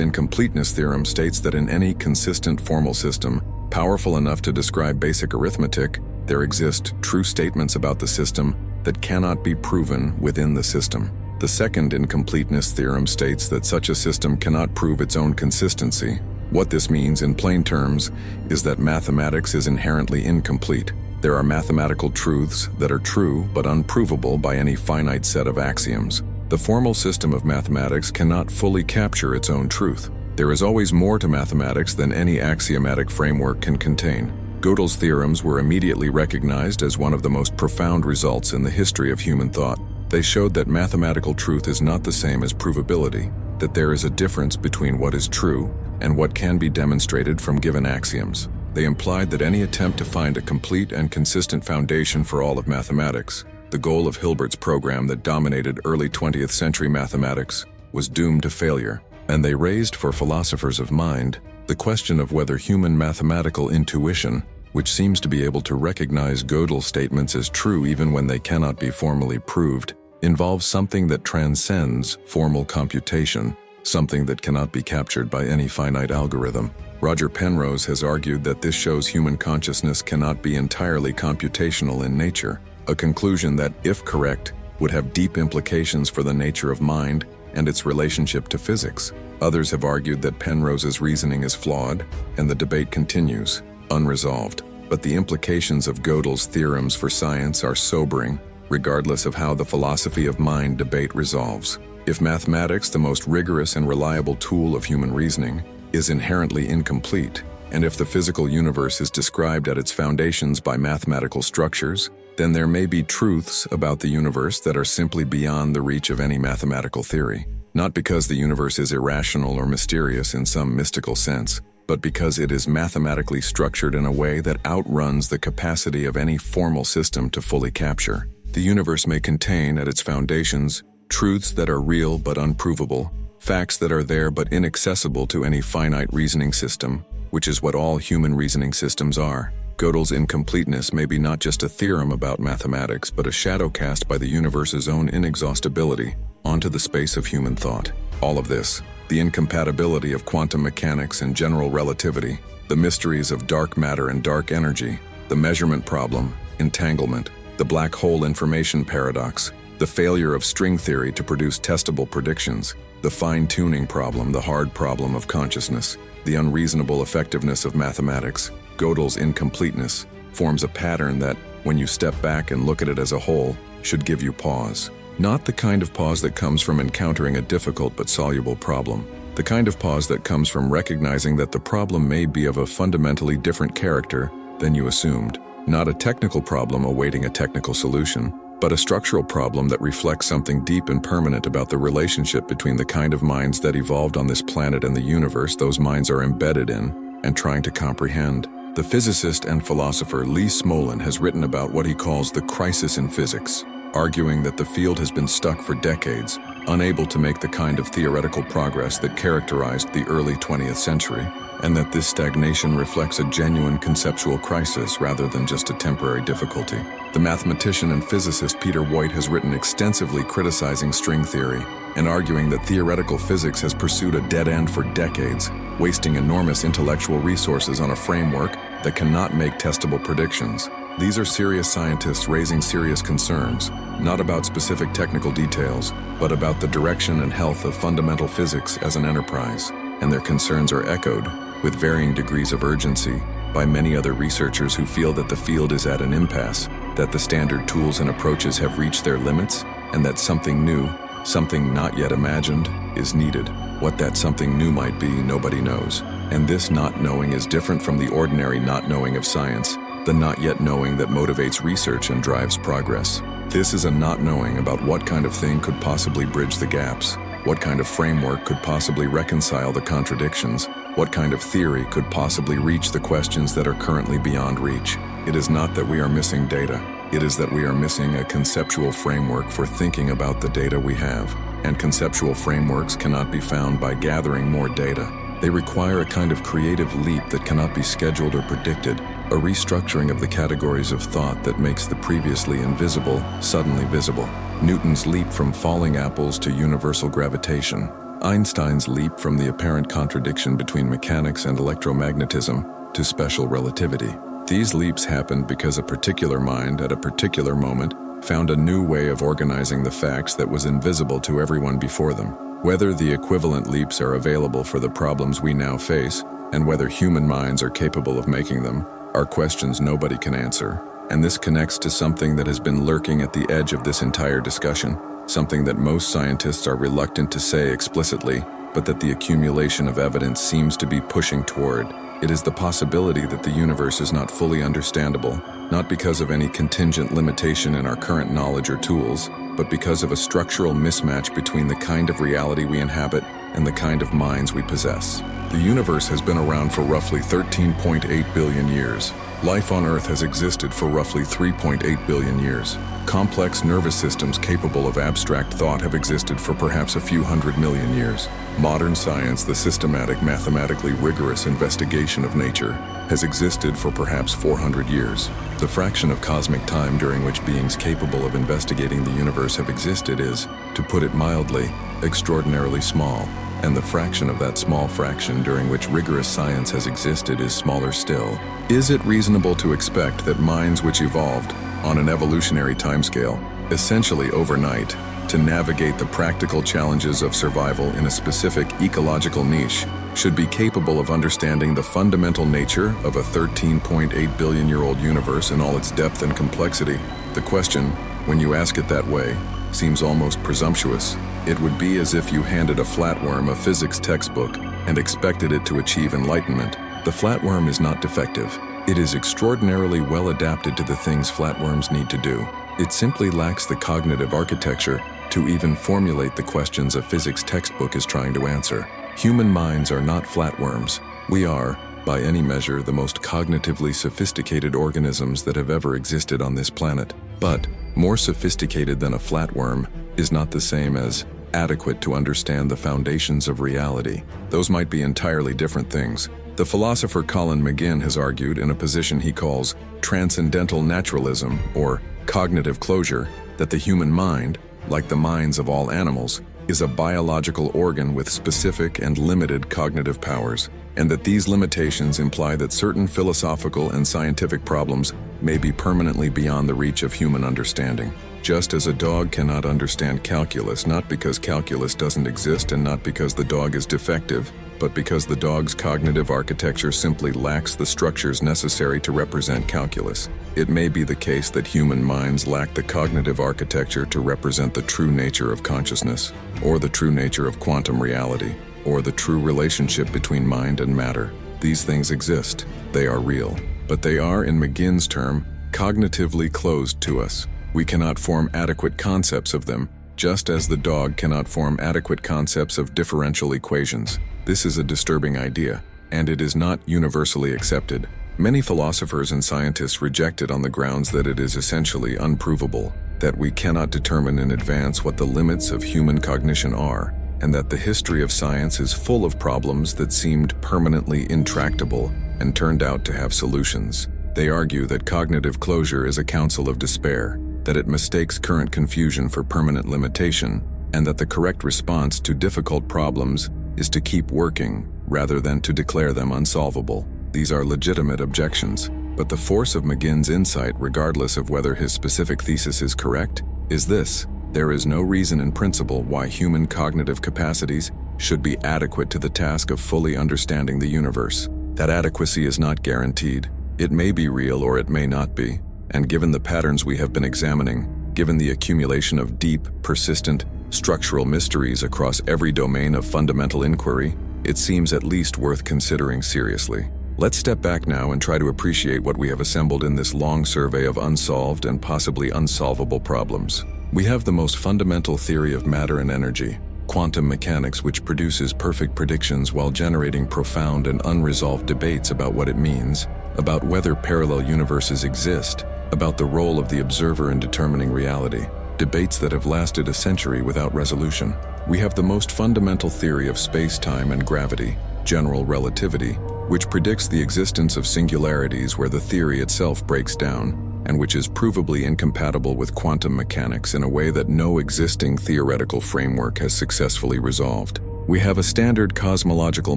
incompleteness theorem states that in any consistent formal system, powerful enough to describe basic arithmetic, there exist true statements about the system that cannot be proven within the system. The second incompleteness theorem states that such a system cannot prove its own consistency. What this means in plain terms is that mathematics is inherently incomplete. There are mathematical truths that are true but unprovable by any finite set of axioms. The formal system of mathematics cannot fully capture its own truth. There is always more to mathematics than any axiomatic framework can contain. Gödel's theorems were immediately recognized as one of the most profound results in the history of human thought. They showed that mathematical truth is not the same as provability, that there is a difference between what is true and what can be demonstrated from given axioms. They implied that any attempt to find a complete and consistent foundation for all of mathematics, the goal of Hilbert's program that dominated early 20th century mathematics, was doomed to failure. And they raised for philosophers of mind the question of whether human mathematical intuition, which seems to be able to recognize Gödel's statements as true even when they cannot be formally proved, involves something that transcends formal computation, something that cannot be captured by any finite algorithm. Roger Penrose has argued that this shows human consciousness cannot be entirely computational in nature, a conclusion that, if correct, would have deep implications for the nature of mind and its relationship to physics. Others have argued that Penrose's reasoning is flawed, and the debate continues, unresolved. But the implications of Gödel's theorems for science are sobering, regardless of how the philosophy of mind debate resolves. If mathematics, the most rigorous and reliable tool of human reasoning, is inherently incomplete, and if the physical universe is described at its foundations by mathematical structures, then there may be truths about the universe that are simply beyond the reach of any mathematical theory. Not because the universe is irrational or mysterious in some mystical sense, but because it is mathematically structured in a way that outruns the capacity of any formal system to fully capture. The universe may contain at its foundations truths that are real but unprovable, Facts that are there but inaccessible to any finite reasoning system, which is what all human reasoning systems are. Gödel's incompleteness may be not just a theorem about mathematics, but a shadow cast by the universe's own inexhaustibility onto the space of human thought. All of this, the incompatibility of quantum mechanics and general relativity, the mysteries of dark matter and dark energy, the measurement problem, entanglement, the black hole information paradox, the failure of string theory to produce testable predictions, the fine-tuning problem, the hard problem of consciousness, the unreasonable effectiveness of mathematics, Gödel's incompleteness, forms a pattern that, when you step back and look at it as a whole, should give you pause. Not the kind of pause that comes from encountering a difficult but soluble problem. The kind of pause that comes from recognizing that the problem may be of a fundamentally different character than you assumed. Not a technical problem awaiting a technical solution, but a structural problem that reflects something deep and permanent about the relationship between the kind of minds that evolved on this planet and the universe those minds are embedded in and trying to comprehend. The physicist and philosopher Lee Smolin has written about what he calls the crisis in physics, arguing that the field has been stuck for decades, unable to make the kind of theoretical progress that characterized the early 20th century, and that this stagnation reflects a genuine conceptual crisis rather than just a temporary difficulty. The mathematician and physicist Peter White has written extensively criticizing string theory and arguing that theoretical physics has pursued a dead end for decades, wasting enormous intellectual resources on a framework that cannot make testable predictions. These are serious scientists raising serious concerns, not about specific technical details, but about the direction and health of fundamental physics as an enterprise, and their concerns are echoed, with varying degrees of urgency, by many other researchers who feel that the field is at an impasse, that the standard tools and approaches have reached their limits, and that something new, something not yet imagined, is needed. What that something new might be, nobody knows. And this not knowing is different from the ordinary not knowing of science, the not yet knowing that motivates research and drives progress. This is a not knowing about what kind of thing could possibly bridge the gaps, what kind of framework could possibly reconcile the contradictions, what kind of theory could possibly reach the questions that are currently beyond reach. It is not that we are missing data, it is that we are missing a conceptual framework for thinking about the data we have, and conceptual frameworks cannot be found by gathering more data. They require a kind of creative leap that cannot be scheduled or predicted, a restructuring of the categories of thought that makes the previously invisible suddenly visible. Newton's leap from falling apples to universal gravitation. Einstein's leap from the apparent contradiction between mechanics and electromagnetism to special relativity. These leaps happened because a particular mind at a particular moment found a new way of organizing the facts that was invisible to everyone before them. Whether the equivalent leaps are available for the problems we now face, and whether human minds are capable of making them, are questions nobody can answer. And this connects to something that has been lurking at the edge of this entire discussion, something that most scientists are reluctant to say explicitly, but that the accumulation of evidence seems to be pushing toward. It is the possibility that the universe is not fully understandable, not because of any contingent limitation in our current knowledge or tools, but because of a structural mismatch between the kind of reality we inhabit and the kind of minds we possess. The universe has been around for roughly 13.8 billion years. Life on Earth has existed for roughly 3.8 billion years. Complex nervous systems capable of abstract thought have existed for perhaps a few 100 million years. Modern science, the systematic, mathematically rigorous investigation of nature, has existed for perhaps 400 years. The fraction of cosmic time during which beings capable of investigating the universe have existed is, to put it mildly, extraordinarily small. And the fraction of that small fraction during which rigorous science has existed is smaller still. Is it reasonable to expect that minds which evolved, on an evolutionary timescale, essentially overnight, to navigate the practical challenges of survival in a specific ecological niche, should be capable of understanding the fundamental nature of a 13.8 billion-year-old universe in all its depth and complexity? The question, when you ask it that way, seems almost presumptuous. It would be as if you handed a flatworm a physics textbook and expected it to achieve enlightenment. The flatworm is not defective. It is extraordinarily well adapted to the things flatworms need to do. It simply lacks the cognitive architecture to even formulate the questions a physics textbook is trying to answer. Human minds are not flatworms. We are, by any measure, the most cognitively sophisticated organisms that have ever existed on this planet. But more sophisticated than a flatworm is not the same as adequate to understand the foundations of reality. Those might be entirely different things. The philosopher Colin McGinn has argued, in a position he calls transcendental naturalism, or cognitive closure, that the human mind, like the minds of all animals, is a biological organ with specific and limited cognitive powers, and that these limitations imply that certain philosophical and scientific problems may be permanently beyond the reach of human understanding. Just as a dog cannot understand calculus, not because calculus doesn't exist and not because the dog is defective, but because the dog's cognitive architecture simply lacks the structures necessary to represent calculus. It may be the case that human minds lack the cognitive architecture to represent the true nature of consciousness, or the true nature of quantum reality, or the true relationship between mind and matter. These things exist. They are real. But they are, in McGinn's term, cognitively closed to us. We cannot form adequate concepts of them, just as the dog cannot form adequate concepts of differential equations. This is a disturbing idea, and it is not universally accepted. Many philosophers and scientists reject it on the grounds that it is essentially unprovable, that we cannot determine in advance what the limits of human cognition are, and that the history of science is full of problems that seemed permanently intractable and turned out to have solutions. They argue that cognitive closure is a counsel of despair, that it mistakes current confusion for permanent limitation, and that the correct response to difficult problems is to keep working rather than to declare them unsolvable. These are legitimate objections, but the force of McGinn's insight, regardless of whether his specific thesis is correct, is this: there is no reason in principle why human cognitive capacities should be adequate to the task of fully understanding the universe. That adequacy is not guaranteed. It may be real or it may not be. And given the patterns we have been examining, given the accumulation of deep, persistent, structural mysteries across every domain of fundamental inquiry, it seems at least worth considering seriously. Let's step back now and try to appreciate what we have assembled in this long survey of unsolved and possibly unsolvable problems. We have the most fundamental theory of matter and energy, quantum mechanics, which produces perfect predictions while generating profound and unresolved debates about what it means, about whether parallel universes exist, about the role of the observer in determining reality, debates that have lasted a century without resolution. We have the most fundamental theory of space-time and gravity, general relativity, which predicts the existence of singularities where the theory itself breaks down, and which is provably incompatible with quantum mechanics in a way that no existing theoretical framework has successfully resolved. We have a standard cosmological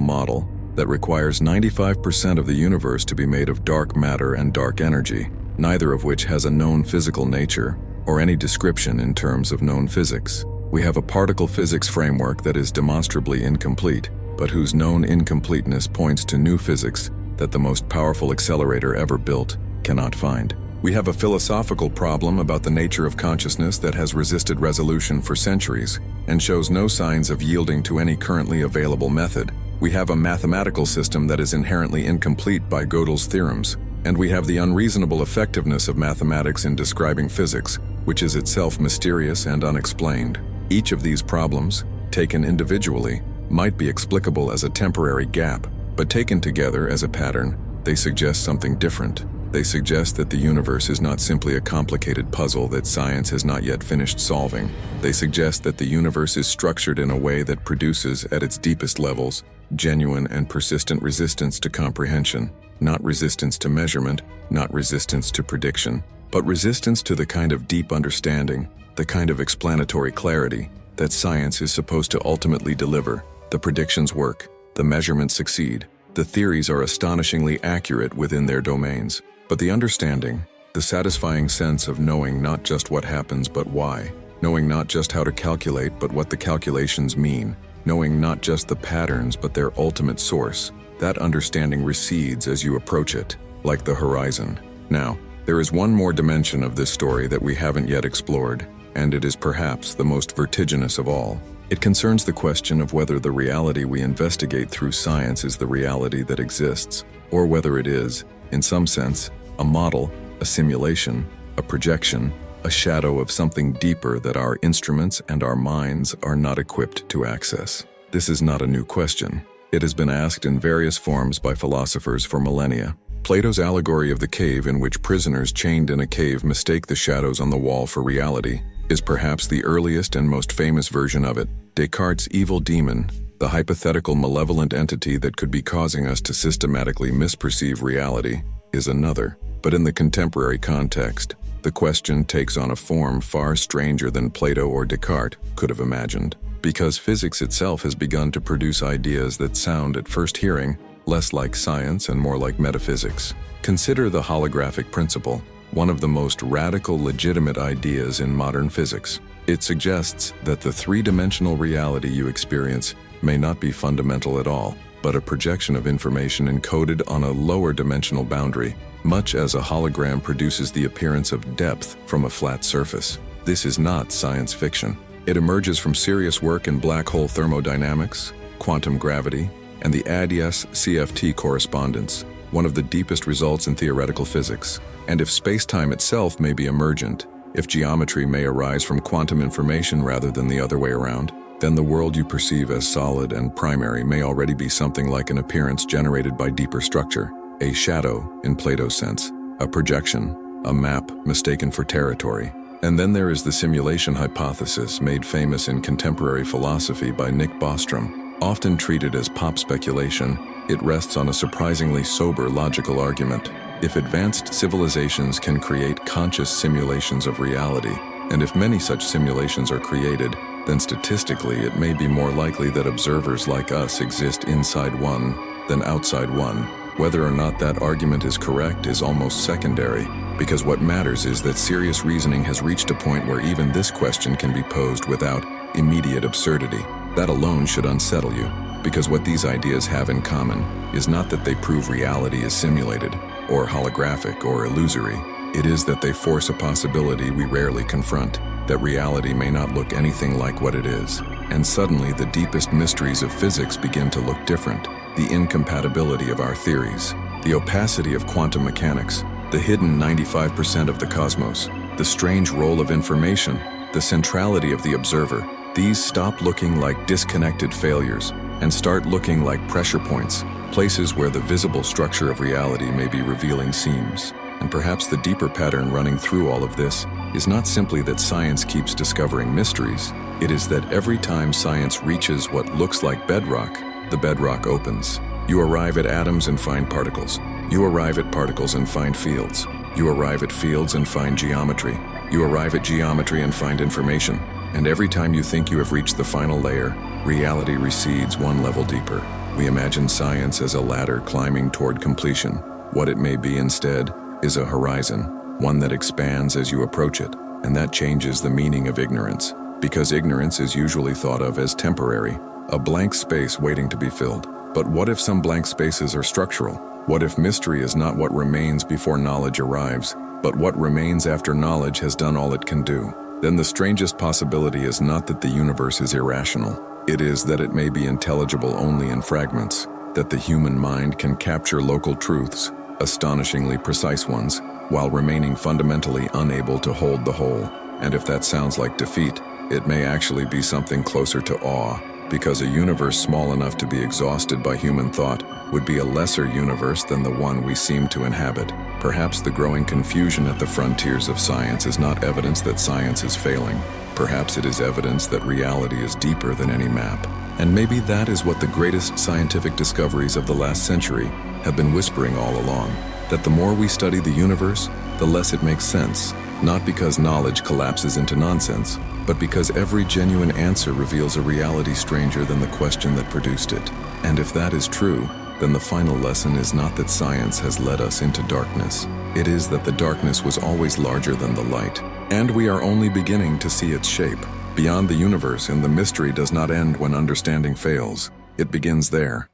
model that requires 95% of the universe to be made of dark matter and dark energy, neither of which has a known physical nature or any description in terms of known physics. We have a particle physics framework that is demonstrably incomplete, but whose known incompleteness points to new physics that the most powerful accelerator ever built cannot find. We have a philosophical problem about the nature of consciousness that has resisted resolution for centuries and shows no signs of yielding to any currently available method. We have a mathematical system that is inherently incomplete by Gödel's theorems, and we have the unreasonable effectiveness of mathematics in describing physics, which is itself mysterious and unexplained. Each of these problems, taken individually, might be explicable as a temporary gap, but taken together as a pattern, they suggest something different. They suggest that the universe is not simply a complicated puzzle that science has not yet finished solving. They suggest that the universe is structured in a way that produces, at its deepest levels, genuine and persistent resistance to comprehension. Not resistance to measurement, not resistance to prediction, but resistance to the kind of deep understanding, the kind of explanatory clarity that science is supposed to ultimately deliver. The predictions work, the measurements succeed, the theories are astonishingly accurate within their domains. But the understanding, the satisfying sense of knowing not just what happens but why, knowing not just how to calculate but what the calculations mean, knowing not just the patterns but their ultimate source, that understanding recedes as you approach it, like the horizon. Now, there is one more dimension of this story that we haven't yet explored, and it is perhaps the most vertiginous of all. It concerns the question of whether the reality we investigate through science is the reality that exists, or whether it is, in some sense, a model, a simulation, a projection, a shadow of something deeper that our instruments and our minds are not equipped to access. This is not a new question. It has been asked in various forms by philosophers for millennia. Plato's allegory of the cave, in which prisoners chained in a cave mistake the shadows on the wall for reality, is perhaps the earliest and most famous version of it. Descartes' evil demon, the hypothetical malevolent entity that could be causing us to systematically misperceive reality, is another. But in the contemporary context, the question takes on a form far stranger than Plato or Descartes could have imagined, because physics itself has begun to produce ideas that sound at first hearing less like science and more like metaphysics. Consider the holographic principle, one of the most radical legitimate ideas in modern physics. It suggests that the three-dimensional reality you experience may not be fundamental at all, but a projection of information encoded on a lower dimensional boundary, much as a hologram produces the appearance of depth from a flat surface. This is not science fiction. It emerges from serious work in black hole thermodynamics, quantum gravity, and the ADS-CFT correspondence, one of the deepest results in theoretical physics. And if spacetime itself may be emergent, if geometry may arise from quantum information rather than the other way around, then the world you perceive as solid and primary may already be something like an appearance generated by deeper structure, a shadow in Plato's sense, a projection, a map mistaken for territory. And then there is the simulation hypothesis made famous in contemporary philosophy by Nick Bostrom. Often treated as pop speculation, it rests on a surprisingly sober logical argument. If advanced civilizations can create conscious simulations of reality, and if many such simulations are created, then statistically it may be more likely that observers like us exist inside one than outside one. Whether or not that argument is correct is almost secondary, because what matters is that serious reasoning has reached a point where even this question can be posed without immediate absurdity. That alone should unsettle you, because what these ideas have in common is not that they prove reality is simulated, or holographic, or illusory. It is that they force a possibility we rarely confront, that reality may not look anything like what it is. And suddenly the deepest mysteries of physics begin to look different. The incompatibility of our theories, the opacity of quantum mechanics, the hidden 95% of the cosmos, the strange role of information, the centrality of the observer. These stop looking like disconnected failures and start looking like pressure points, places where the visible structure of reality may be revealing seams. And perhaps the deeper pattern running through all of this is not simply that science keeps discovering mysteries. It is that every time science reaches what looks like bedrock, the bedrock opens. You arrive at atoms and find particles. You arrive at particles and find fields. You arrive at fields and find geometry. You arrive at geometry and find information. And every time you think you have reached the final layer, reality recedes one level deeper. We imagine science as a ladder climbing toward completion. What it may be instead is a horizon, one that expands as you approach it, and that changes the meaning of ignorance, because ignorance is usually thought of as temporary, a blank space waiting to be filled. But what if some blank spaces are structural? What if mystery is not what remains before knowledge arrives, but what remains after knowledge has done all it can do? Then the strangest possibility is not that the universe is irrational. It is that it may be intelligible only in fragments, that the human mind can capture local truths, astonishingly precise ones, while remaining fundamentally unable to hold the whole. And if that sounds like defeat, it may actually be something closer to awe, because a universe small enough to be exhausted by human thought would be a lesser universe than the one we seem to inhabit. Perhaps the growing confusion at the frontiers of science is not evidence that science is failing. Perhaps it is evidence that reality is deeper than any map. And maybe that is what the greatest scientific discoveries of the last century have been whispering all along, that the more we study the universe, the less it makes sense, not because knowledge collapses into nonsense, but because every genuine answer reveals a reality stranger than the question that produced it. And if that is true, then the final lesson is not that science has led us into darkness. It is that the darkness was always larger than the light, and we are only beginning to see its shape. Beyond the universe, and the mystery does not end when understanding fails. It begins there.